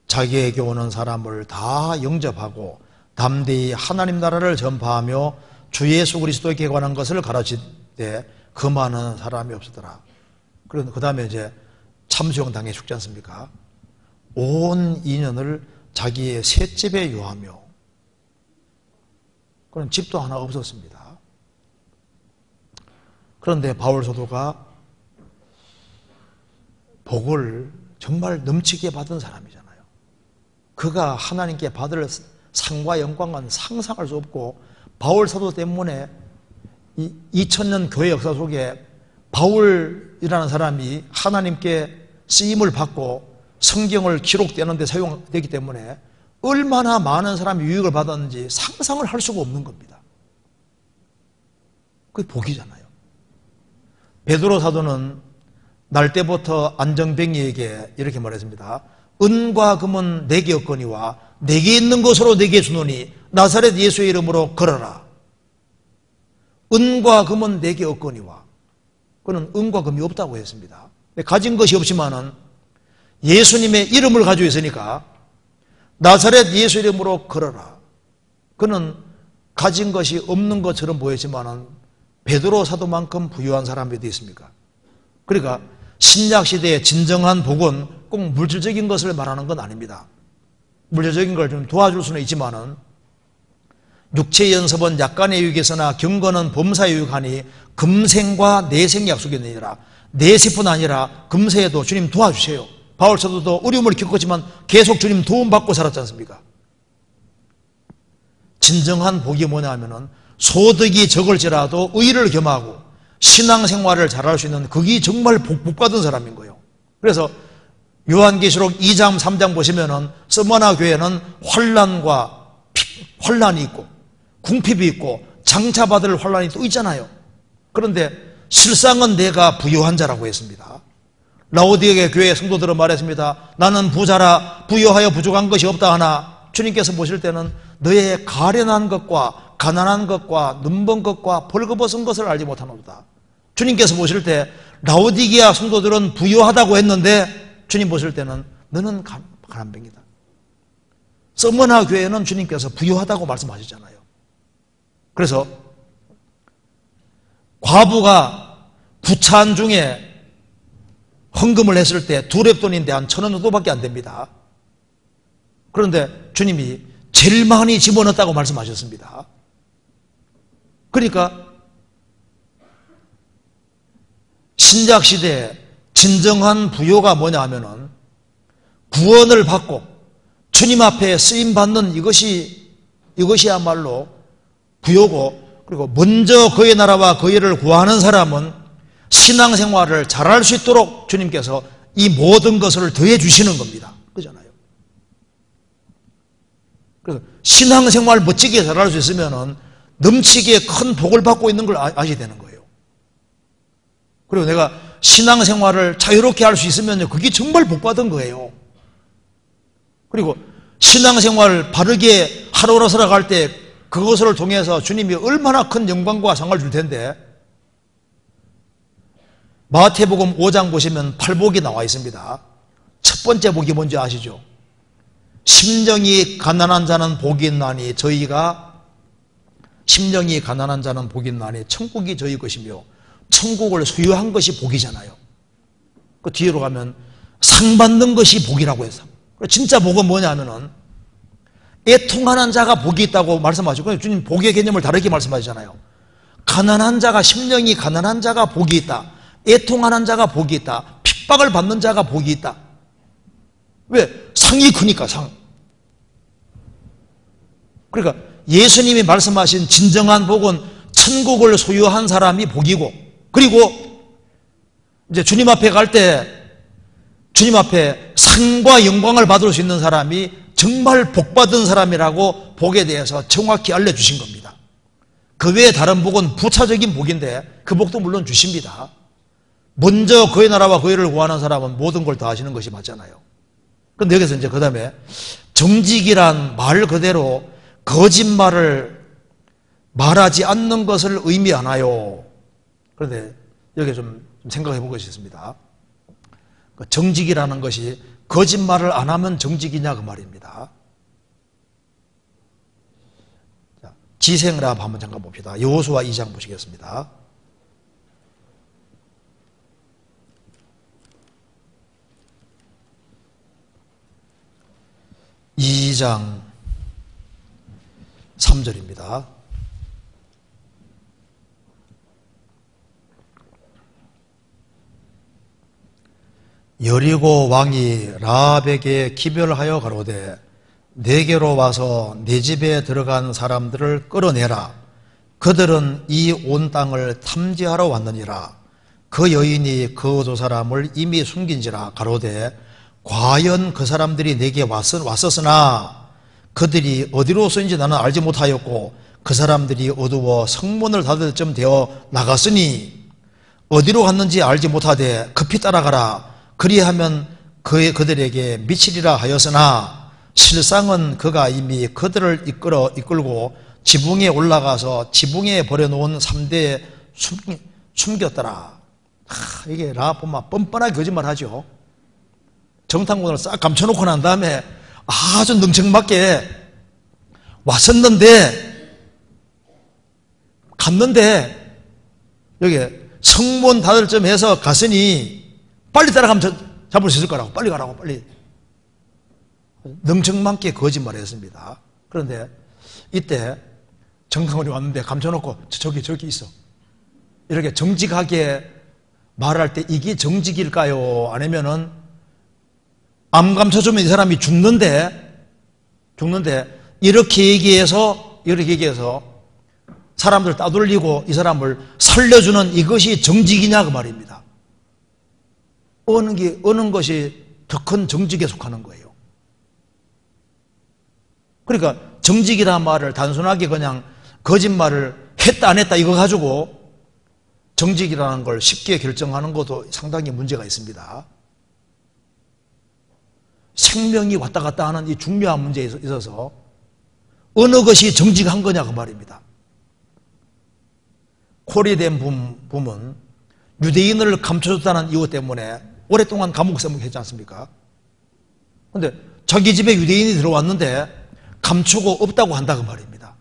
자기에게 오는 사람을 다 영접하고 담대히 하나님 나라를 전파하며 주 예수 그리스도에게 관한 것을 가르치되 그 많은 사람이 없었더라. 그 다음에 이제 참수형 당해 죽지 않습니까? 온 인연을 자기의 셋집에 요하며, 그런 집도 하나 없었습니다. 그런데 바울 사도가 복을 정말 넘치게 받은 사람이잖아요. 그가 하나님께 받을 상과 영광은 상상할 수 없고, 바울 사도 때문에 2000년 교회 역사 속에 바울이라는 사람이 하나님께 쓰임을 받고 성경을 기록되는 데 사용되기 때문에 얼마나 많은 사람이 유익을 받았는지 상상을 할 수가 없는 겁니다. 그게 복이잖아요. 베드로 사도는 날 때부터 안정뱅이에게 이렇게 말했습니다. 은과 금은 내게 없거니와 내게 있는 것으로 내게 주노니 나사렛 예수의 이름으로 걸어라. 은과 금은 내게 없거니와, 그는 은과 금이 없다고 했습니다. 가진 것이 없지만은 예수님의 이름을 가지고 있으니까 나사렛 예수 이름으로 걸어라. 그는 가진 것이 없는 것처럼 보였지만은 베드로 사도만큼 부유한 사람이 어디 있습니까? 그러니까 신약 시대의 진정한 복은 꼭 물질적인 것을 말하는 건 아닙니다. 물질적인 걸 좀 도와줄 수는 있지만은 육체의 연습은 약간의 유익에서나 경건은 범사의 유익하니 금생과 내생 약속이 있느니라. 내세뿐 아니라 금세에도 주님 도와주세요. 바울 사도도 어려움을 겪었지만 계속 주님 도움받고 살았지 않습니까? 진정한 복이 뭐냐 하면은 소득이 적을지라도 의를 겸하고 신앙생활을 잘할 수 있는, 그게 정말 복받은 사람인 거예요. 그래서 요한계시록 2장 3장 보시면은 스무나 교회는 환란이 있고 궁핍이 있고 장차받을 환란이 또 있잖아요. 그런데 실상은 내가 부유한 자라고 했습니다. 라오디게 교회 성도들은 말했습니다. 나는 부자라 부유하여 부족한 것이 없다 하나 주님께서 보실 때는 너의 가련한 것과 가난한 것과 눈먼 것과 벌거벗은 것을 알지 못하노다. 주님께서 보실 때 라오디게아 성도들은 부유하다고 했는데 주님 보실 때는 너는 가난뱅이다. 서머나 교회는 주님께서 부유하다고 말씀하셨잖아요. 그래서 과부가 부찬 중에 헌금을 했을 때 2렙돈인데 한 1,000원 정도밖에 안 됩니다. 그런데 주님이 제일 많이 집어넣었다고 말씀하셨습니다. 그러니까 신약시대에 진정한 부요가 뭐냐 하면은 구원을 받고 주님 앞에 쓰임받는 이것이야말로 부요고, 그리고 먼저 그의 나라와 그의 일을 구하는 사람은 신앙생활을 잘할 수 있도록 주님께서 이 모든 것을 더해 주시는 겁니다. 그잖아요. 그래서 신앙생활 멋지게 잘할 수 있으면은 넘치게 큰 복을 받고 있는 걸 아셔야 되는 거예요. 그리고 내가 신앙생활을 자유롭게 할 수 있으면 그게 정말 복받은 거예요. 그리고 신앙생활 바르게 하루하루 살아갈 때 그것을 통해서 주님이 얼마나 큰 영광과 상을 줄 텐데, 마태복음 5장 보시면 8복이 나와 있습니다. 첫 번째 복이 뭔지 아시죠? 심령이 가난한 자는 복이 있나니 심령이 가난한 자는 복이 있나니 천국이 저희 것이며, 천국을 소유한 것이 복이잖아요. 그 뒤로 가면 상 받는 것이 복이라고 해서, 진짜 복은 뭐냐면은 애통하는 자가 복이 있다고 말씀하시고, 주님 복의 개념을 다르게 말씀하시잖아요. 가난한 자가, 심령이 가난한 자가 복이 있다. 애통하는 자가 복이 있다. 핍박을 받는 자가 복이 있다. 왜? 상이 크니까, 상. 그러니까 예수님이 말씀하신 진정한 복은 천국을 소유한 사람이 복이고, 그리고 이제 주님 앞에 갈 때 주님 앞에 상과 영광을 받을 수 있는 사람이 정말 복받은 사람이라고 복에 대해서 정확히 알려주신 겁니다. 그 외에 다른 복은 부차적인 복인데 그 복도 물론 주십니다. 먼저 그의 나라와 그의 일을 구하는 사람은 모든 걸 다 하시는 것이 맞잖아요. 그런데 여기서 이제 그 다음에 정직이란 말 그대로 거짓말을 말하지 않는 것을 의미하나요? 그런데 여기에 좀 생각해 본 것이 있습니다. 정직이라는 것이 거짓말을 안 하면 정직이냐 그 말입니다. 자, 지생랍 한번 잠깐 봅시다. 여호수아 2장 보시겠습니다. 2장 3절입니다. 여리고 왕이 라합에게 기별하여 가로되 내게로 와서 내 집에 들어간 사람들을 끌어내라. 그들은 이 온 땅을 탐지하러 왔느니라. 그 여인이 그 두 사람을 이미 숨긴지라. 가로되 과연 그 사람들이 내게 왔었으나 그들이 어디로서인지 나는 알지 못하였고 그 사람들이 어두워 성문을 닫을 쯤 되어 나갔으니 어디로 갔는지 알지 못하되 급히 따라가라. 그리하면 그들에게 미치리라 하였으나 실상은 그가 이미 그들을 이끌고 지붕에 올라가서 지붕에 버려놓은 3대에 숨겼더라. 이게 라합 보면 뻔뻔하게 거짓말하죠. 정탐꾼을 싹 감춰놓고 난 다음에 아주 능청맞게 왔었는데 갔는데 여기 성문 닫을 쯤에서 갔으니 빨리 따라가면 잡을 수 있을 거라고, 빨리 가라고, 빨리. 능청맞게 거짓말했습니다. 그런데 이때 정탐꾼이 왔는데 감춰놓고 저기 있어. 이렇게 정직하게 말할 때 이게 정직일까요? 아니면은 안 감춰주면 이 사람이 죽는데 이렇게 얘기해서 사람들 따돌리고 이 사람을 살려주는 이것이 정직이냐 그 말입니다. 어느 것이 더 큰 정직에 속하는 거예요. 그러니까 정직이라는 말을 단순하게 그냥 거짓말을 했다 안 했다 이거 가지고 정직이라는 걸 쉽게 결정하는 것도 상당히 문제가 있습니다. 생명이 왔다 갔다 하는 이 중요한 문제에 있어서 어느 것이 정직한 거냐 그 말입니다. 코리된 붐은 유대인을 감춰줬다는 이유 때문에 오랫동안 감옥 생활했지 않습니까? 그런데 자기 집에 유대인이 들어왔는데 감추고 없다고 한다 그 말입니다.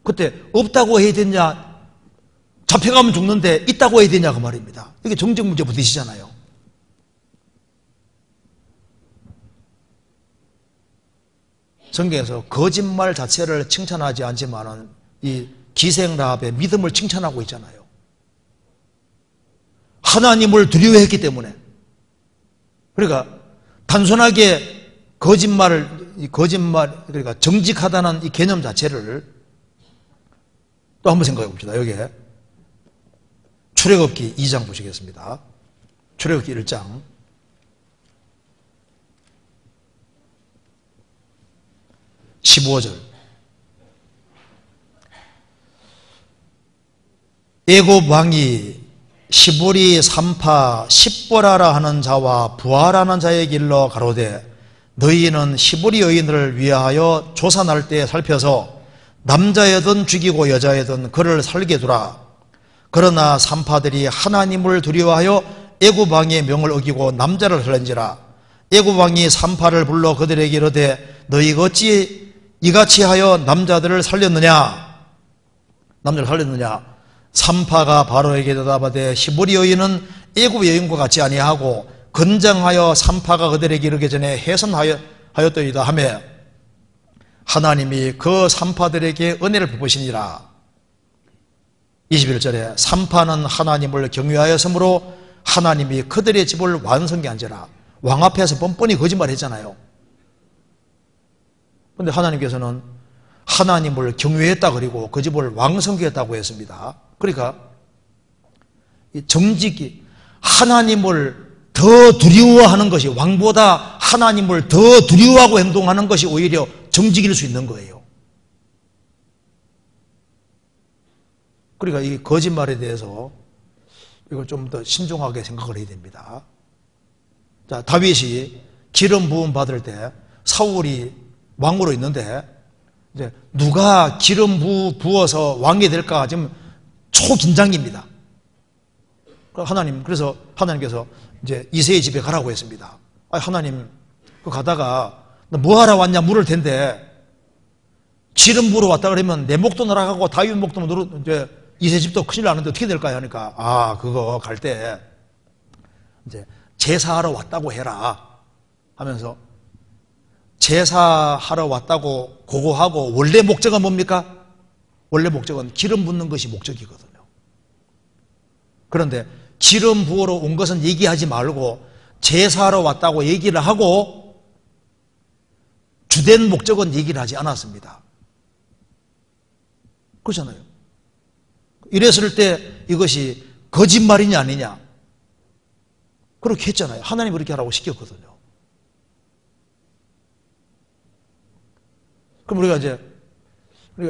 그때 없다고 해야 되냐, 잡혀가면 죽는데 있다고 해야 되냐 그 말입니다. 이게 정직 문제 부딪히잖아요. 성경에서 거짓말 자체를 칭찬하지 않지만은 이 기생라합의 믿음을 칭찬하고 있잖아요. 하나님을 두려워했기 때문에. 그러니까 단순하게 그러니까 정직하다는 이 개념 자체를 또 한번 생각해 봅시다. 여기에 출애굽기 2장 보시겠습니다. 출애굽기 1장 15절. 애굽 왕이 시보리 산파 십보라라 하는 자와 부하라는 자의 길로 가로되 너희는 시보리 여인을 위하여 조산할 때 살펴서 남자여든 죽이고 여자여든 그를 살게 두라. 그러나 산파들이 하나님을 두려워하여 애굽 왕의 명을 어기고 남자를 살린지라. 애굽 왕이 산파를 불러 그들에게 이르되 너희가 어찌 이같이 하여 남자들을 살렸느냐? 산파가 바로에게 대답하되 시보리 여인은 애굽 여인과 같지 아니하고 건장하여 산파가 그들에게 이르기 전에 해선하였더이다 하며 하나님이 그 산파들에게 은혜를 베푸시니라. 21절에 산파는 하나님을 경외하였으므로 하나님이 그들의 집을 완성케 한지라. 왕 앞에서 뻔뻔히 거짓말했잖아요. 그런데 하나님께서는 하나님을 경외했다 그리고 그 집을 왕성케 했다고 했습니다. 그러니까 정직이 하나님을 더 두려워하는 것이, 왕보다 하나님을 더 두려워하고 행동하는 것이 오히려 정직일 수 있는 거예요. 그러니까 이 거짓말에 대해서 이걸 좀 더 신중하게 생각을 해야 됩니다. 자, 다윗이 기름 부음 받을 때 사울이 왕으로 있는데 이제 누가 기름 부어서 왕이 될까 지금 초긴장입니다. 그래서 하나님께서 이제 이새의 집에 가라고 했습니다. 하나님, 그 가다가 뭐 하러 왔냐 물을 텐데 기름 부으러 왔다 그러면 내 목도 날아가고 다윗 목도 이제 이새 집도 큰일 나는데 어떻게 될까요? 하니까 그거 갈 때 이제 제사하러 왔다고 해라 하면서 제사하러 왔다고 고고하고 원래 목적은 뭡니까? 원래 목적은 기름 붓는 것이 목적이거든요. 그런데 기름 부으러 온 것은 얘기하지 말고 제사하러 왔다고 얘기를 하고 주된 목적은 얘기를 하지 않았습니다. 그렇잖아요. 이랬을 때 이것이 거짓말이냐 아니냐? 그렇게 했잖아요. 하나님 그렇게 하라고 시켰거든요. 그럼 우리가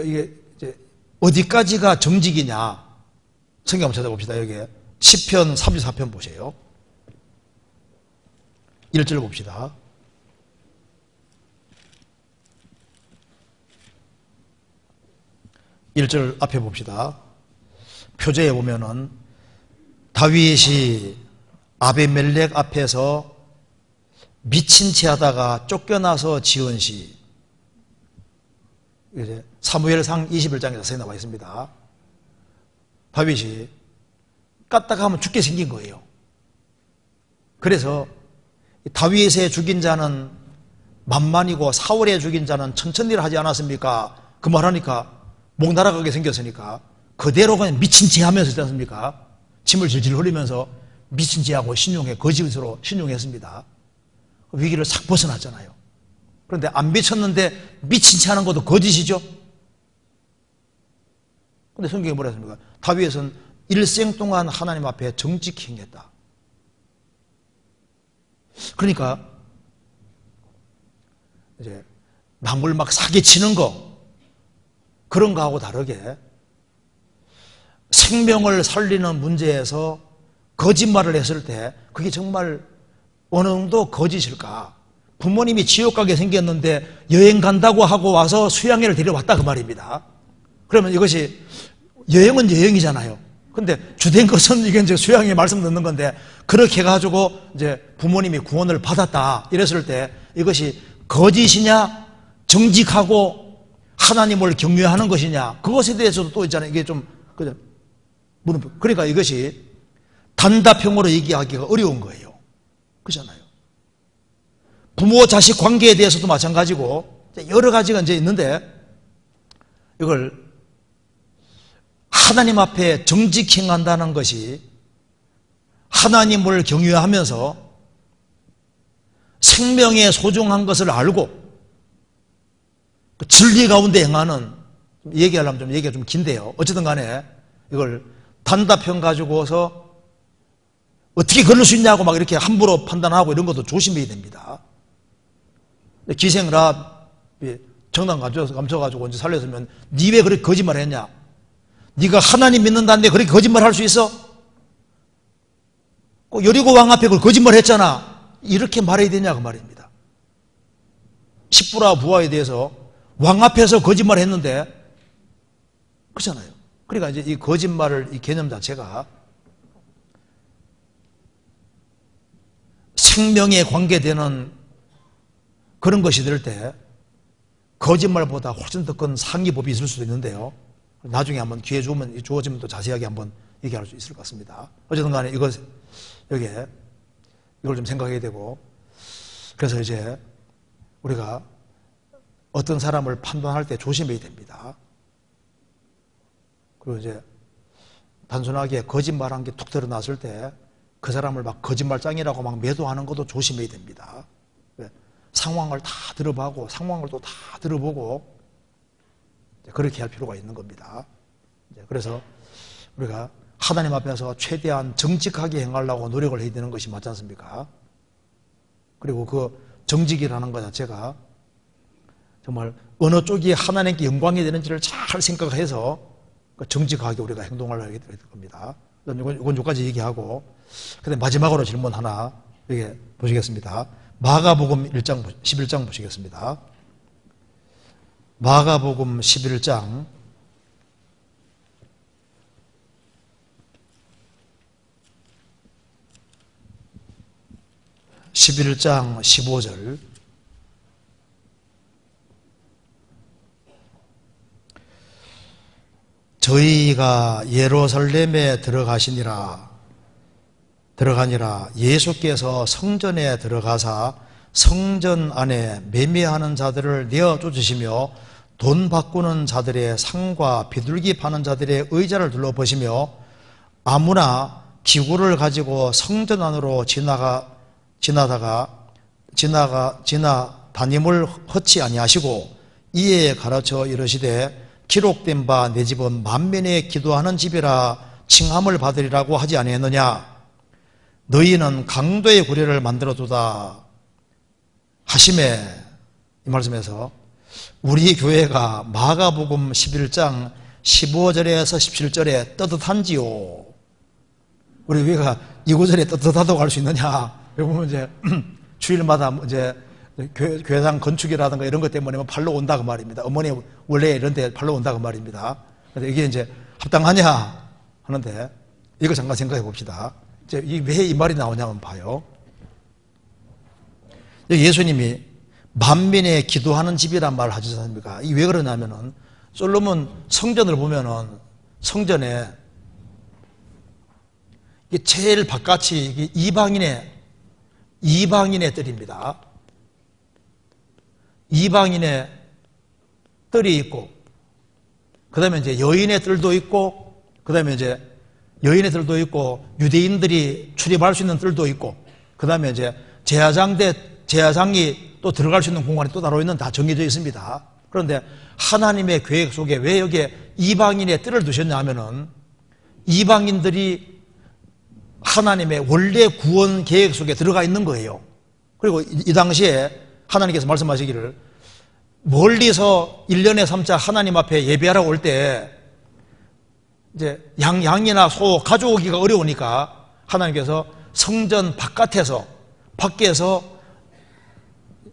이게 이제 어디까지가 정직이냐? 성경 한번 찾아봅시다. 여기 시편 34편 보세요. 1절 봅시다. 1절 앞에 봅시다. 표제에 보면은 다윗이 아비멜렉 앞에서 미친 채 하다가 쫓겨나서 지은 시, 이제 사무엘상 21장에 자세히 나와 있습니다. 다윗이 까딱하면 죽게 생긴 거예요. 그래서 다윗의 죽인 자는 만만이고 사울의 죽인 자는 천천히를 하지 않았습니까? 그 말하니까 목 날아가게 생겼으니까 그대로 그냥 미친 채 하면서 있지 않습니까? 침을 질질 흘리면서 미친 채 하고 거짓으로 신용했습니다. 위기를 싹 벗어났잖아요. 그런데 안 미쳤는데 미친 채 하는 것도 거짓이죠? 근데 성경에 뭐라 했습니까? 다윗은 일생 동안 하나님 앞에 정직히 행했다. 그러니까 이제 남을 막 사기치는 거, 그런 거하고 다르게 생명을 살리는 문제에서 거짓말을 했을 때 그게 정말 어느 정도 거짓일까? 부모님이 지옥 가게 생겼는데 여행 간다고 하고 와서 수양회를 데려왔다 그 말입니다. 그러면 이것이 여행은 여행이잖아요. 근데 주된 것은 이게 이제 수양회 말씀 듣는 건데 그렇게 해가지고 이제 부모님이 구원을 받았다 이랬을 때 이것이 거짓이냐 정직하고 하나님을 경외하는 것이냐 그것에 대해서도 또 있잖아요. 이게 좀 그러니까 이것이 단답형으로 얘기하기가 어려운 거예요. 그렇잖아요. 부모 자식 관계에 대해서도 마찬가지고 여러 가지가 이제 있는데 이걸 하나님 앞에 정직히 행한다는 것이 하나님을 경외하면서 생명의 소중한 것을 알고 그 진리 가운데 행하는, 얘기하려면 좀 얘기가 좀 긴데요. 어쨌든 간에 이걸 단답형 가지고서 어떻게 그럴 수 있냐고 막 이렇게 함부로 판단하고 이런 것도 조심해야 됩니다. 기생랍이 정당 감춰가지고 이제 살렸으면 니 왜 그렇게 거짓말 했냐? 네가 하나님 믿는다는데 그렇게 거짓말 할 수 있어? 꼭 여리고 왕 앞에 그걸 거짓말 했잖아. 이렇게 말해야 되냐 그 말입니다. 십부라 부하에 대해서 왕 앞에서 거짓말 했는데 그렇잖아요. 그러니까 이제 이 거짓말을 이 개념 자체가 생명에 관계되는 그런 것이 될 때 거짓말보다 훨씬 더 큰 상위법이 있을 수도 있는데요. 나중에 한번 기회 주어지면 또 자세하게 한번 얘기할 수 있을 것 같습니다. 어쨌든 간에 이걸 좀 생각해야 되고, 그래서 이제 우리가 어떤 사람을 판단할 때 조심해야 됩니다. 그리고 이제 단순하게 거짓말한 게 툭 드러났을 때 그 사람을 막 거짓말장이라고 막 매도하는 것도 조심해야 됩니다. 상황을 다 들어보고 상황을 또 다 들어보고 그렇게 할 필요가 있는 겁니다. 그래서 우리가 하나님 앞에서 최대한 정직하게 행하려고 노력을 해야 되는 것이 맞지 않습니까? 그리고 그 정직이라는 것 자체가 정말 어느 쪽이 하나님께 영광이 되는지를 잘 생각해서 정직하게 우리가 행동을 하게 될 겁니다. 이건 여기까지 얘기하고, 근데 마지막으로 질문 하나 여기 보시겠습니다. 마가복음 11장 보시겠습니다. 마가복음 11장 15절. 저희가 예루살렘에 들어가니라 예수께서 성전에 들어가사 성전 안에 매매하는 자들을 내어 쫓으시며 돈 바꾸는 자들의 상과 비둘기 파는 자들의 의자를 둘러보시며 아무나 기구를 가지고 성전 안으로 지나다님을 허치 아니하시고 이에 가르쳐 이르시되 기록된 바 내 집은 만민의 기도하는 집이라 칭함을 받으리라고 하지 아니했느냐. 너희는 강도의 구례를 만들어두다 하심에, 이 말씀에서 우리 교회가 마가복음 11장 15절에서 17절에 떳떳한지요. 우리 교회가 이 구절에 떳떳하다고 할 수 있느냐. 여기 보면 이제 주일마다 이제 교회당 건축이라든가 이런 것 때문에 팔러 온다고 말입니다. 어머니 원래 이런 데 팔러 온다고 말입니다. 그런데 이게 이제 합당하냐 하는데 이거 잠깐 생각해 봅시다. 이제 왜 이 말이 나오냐면 봐요. 예수님이 만민의 기도하는 집이란 말을 하지 않습니까? 이게 왜 그러냐면은 솔로몬 성전을 보면은 성전에 이게 제일 바깥이 이게 이방인의 뜰입니다. 이방인의 뜰이 있고, 그 다음에 이제 여인의 뜰도 있고, 그 다음에 이제 여인의 뜰도 있고, 유대인들이 출입할 수 있는 뜰도 있고, 그 다음에 이제 제사장이 또 들어갈 수 있는 공간이 또 따로 있는 다 정해져 있습니다. 그런데 하나님의 계획 속에 왜 여기에 이방인의 뜰을 두셨냐 하면은 이방인들이 하나님의 원래 구원 계획 속에 들어가 있는 거예요. 그리고 이 당시에 하나님께서 말씀하시기를 멀리서 1년에 3차 하나님 앞에 예배하러 올 때 이제 양이나 소 가져오기가 어려우니까 하나님께서 성전 밖에서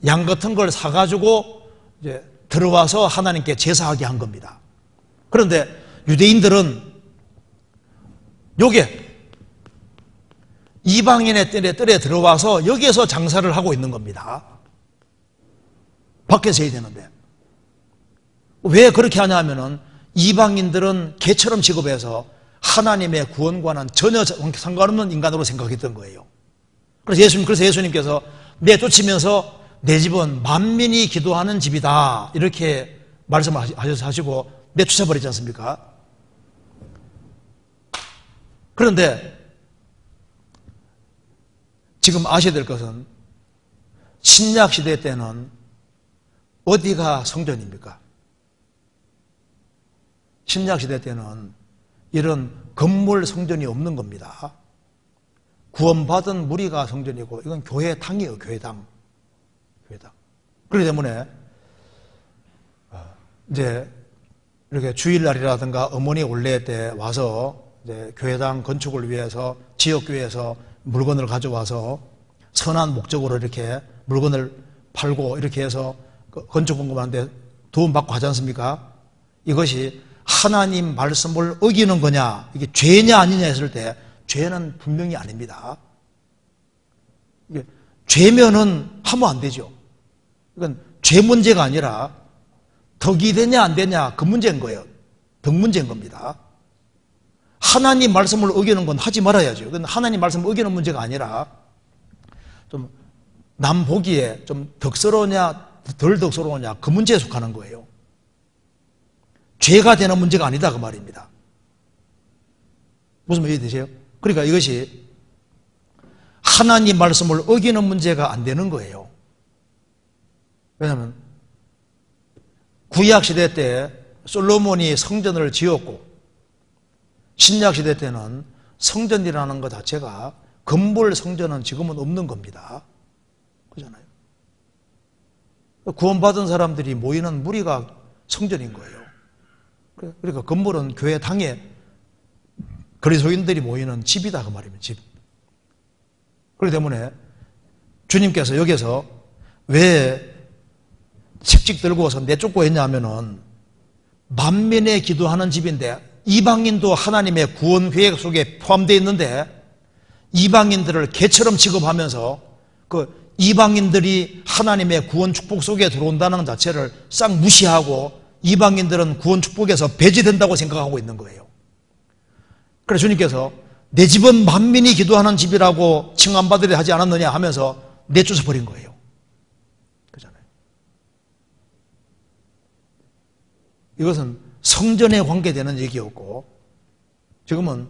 양 같은 걸 사가지고 이제 들어와서 하나님께 제사하게 한 겁니다. 그런데 유대인들은 요게 이방인의 뜰에 들어와서 여기에서 장사를 하고 있는 겁니다. 밖에서 해야 되는데. 왜 그렇게 하냐 하면은 이방인들은 개처럼 취급해서 하나님의 구원과는 전혀 상관없는 인간으로 생각했던 거예요. 그래서 예수님께서 내쫓으면서 내 집은 만민이 기도하는 집이다 이렇게 말씀하시고 내쫓아버리지 않습니까? 그런데 지금 아셔야 될 것은 신약 시대 때는 어디가 성전입니까? 신약 시대 때는 이런 건물 성전이 없는 겁니다. 구원받은 무리가 성전이고 이건 교회당이에요. 교회당. 그렇기 때문에 이제 이렇게 주일날이라든가 어머니 올레 때 와서 이제 교회당 건축을 위해서 지역교회에서 물건을 가져와서 선한 목적으로 이렇게 물건을 팔고 이렇게 해서 건축 공급하는데 도움받고 하지 않습니까? 이것이 하나님 말씀을 어기는 거냐, 이게 죄냐 아니냐 했을 때 죄는 분명히 아닙니다. 이게 죄면은 하면 안 되죠. 이건 죄 문제가 아니라 덕이 되냐 안 되냐 그 문제인 거예요. 덕 문제인 겁니다. 하나님 말씀을 어기는 건 하지 말아야죠. 그건 하나님 말씀을 어기는 문제가 아니라 좀 남 보기에 좀 덕스러우냐 덜 덕스러우냐 그 문제에 속하는 거예요. 죄가 되는 문제가 아니다 그 말입니다. 무슨 말이 되세요? 그러니까 이것이 하나님 말씀을 어기는 문제가 안 되는 거예요. 왜냐하면 구약 시대 때 솔로몬이 성전을 지었고 신약 시대 때는 성전이라는 것 자체가 건물 성전은 지금은 없는 겁니다. 그렇잖아요. 구원받은 사람들이 모이는 무리가 성전인 거예요. 그러니까 건물은 교회 당에 그리스도인들이 모이는 집이다 그 말입니다. 집. 그렇기 때문에 주님께서 여기서 왜 책찍 들고서 내쫓고 했냐면은 만민의 기도하는 집인데 이방인도 하나님의 구원 계획 속에 포함되어 있는데 이방인들을 개처럼 취급하면서 그 이방인들이 하나님의 구원 축복 속에 들어온다는 자체를 싹 무시하고 이방인들은 구원 축복에서 배제된다고 생각하고 있는 거예요. 그래서 주님께서 내 집은 만민이 기도하는 집이라고 칭함받으려 하지 않았느냐 하면서 내쫓아 버린 거예요. 이것은 성전에 관계되는 얘기였고, 지금은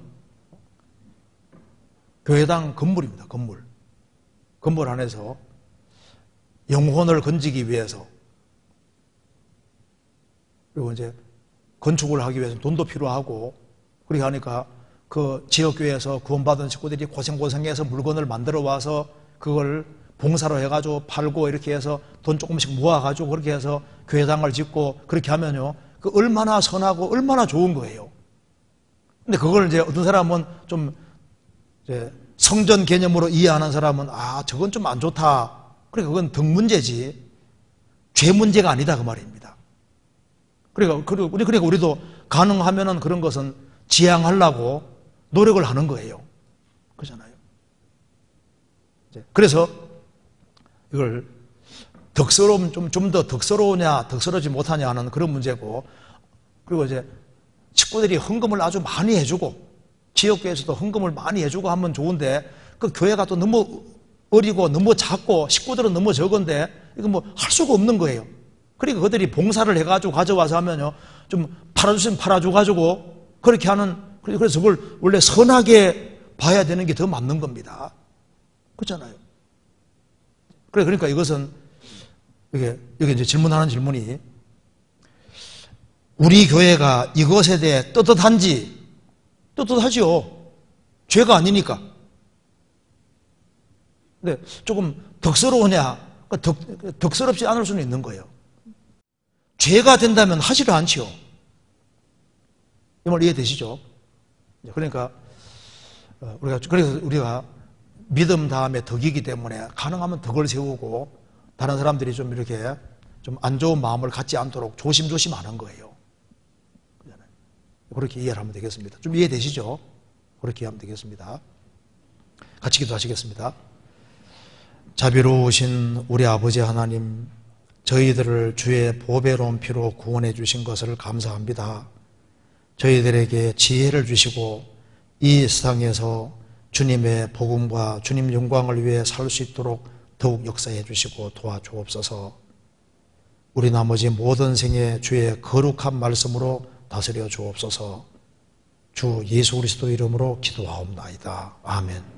교회당 건물입니다. 건물 안에서 영혼을 건지기 위해서, 그리고 이제 건축을 하기 위해서 돈도 필요하고, 그렇게 하니까 그 지역교회에서 구원받은 식구들이 고생고생해서 물건을 만들어 와서 그걸 봉사로 해가지고 팔고 이렇게 해서 돈 조금씩 모아가지고 그렇게 해서 교회당을 짓고 그렇게 하면요, 그 얼마나 선하고 얼마나 좋은 거예요. 근데 그걸 이제 어떤 사람은 좀 이제 성전 개념으로 이해하는 사람은 저건 좀 안 좋다. 그러니까 그건 덕 문제지 죄 문제가 아니다 그 말입니다. 그러니까 우리도 가능하면은 그런 것은 지향하려고 노력을 하는 거예요. 그렇잖아요. 그래서 이걸 덕스러움 좀 더 덕스러우냐 덕스러우지 못하냐 하는 그런 문제고, 그리고 이제 식구들이 헌금을 아주 많이 해주고 지역교회에서도 헌금을 많이 해주고 하면 좋은데, 그 교회가 또 너무 어리고 너무 작고 식구들은 너무 적은데 이거 뭐 할 수가 없는 거예요. 그러니까 그들이 봉사를 해가지고 가져와서 하면요, 좀 팔아주시면 팔아줘가지고 그렇게 하는, 그래서 그걸 원래 선하게 봐야 되는 게 더 맞는 겁니다. 그렇잖아요. 그러니까 이것은 여기 이제 질문하는 질문이, 우리 교회가 이것에 대해 떳떳한지? 떳떳하지요. 죄가 아니니까. 근데 조금 덕스러우냐? 덕스럽지 않을 수는 있는 거예요. 죄가 된다면 하지를 않지요. 이 말 이해되시죠? 그러니까 그래서 우리가 믿음 다음에 덕이기 때문에 가능하면 덕을 세우고 다른 사람들이 좀 이렇게 좀 안 좋은 마음을 갖지 않도록 조심조심 하는 거예요. 그렇게 이해를 하면 되겠습니다. 좀 이해되시죠? 그렇게 하면 되겠습니다. 같이 기도하시겠습니다. 자비로우신 우리 아버지 하나님, 저희들을 주의 보배로운 피로 구원해 주신 것을 감사합니다. 저희들에게 지혜를 주시고 이 세상에서 주님의 복음과 주님 영광을 위해 살 수 있도록 더욱 역사해 주시고 도와주옵소서. 우리 나머지 모든 생에 주의 거룩한 말씀으로 다스려 주옵소서. 주 예수 그리스도 이름으로 기도하옵나이다. 아멘.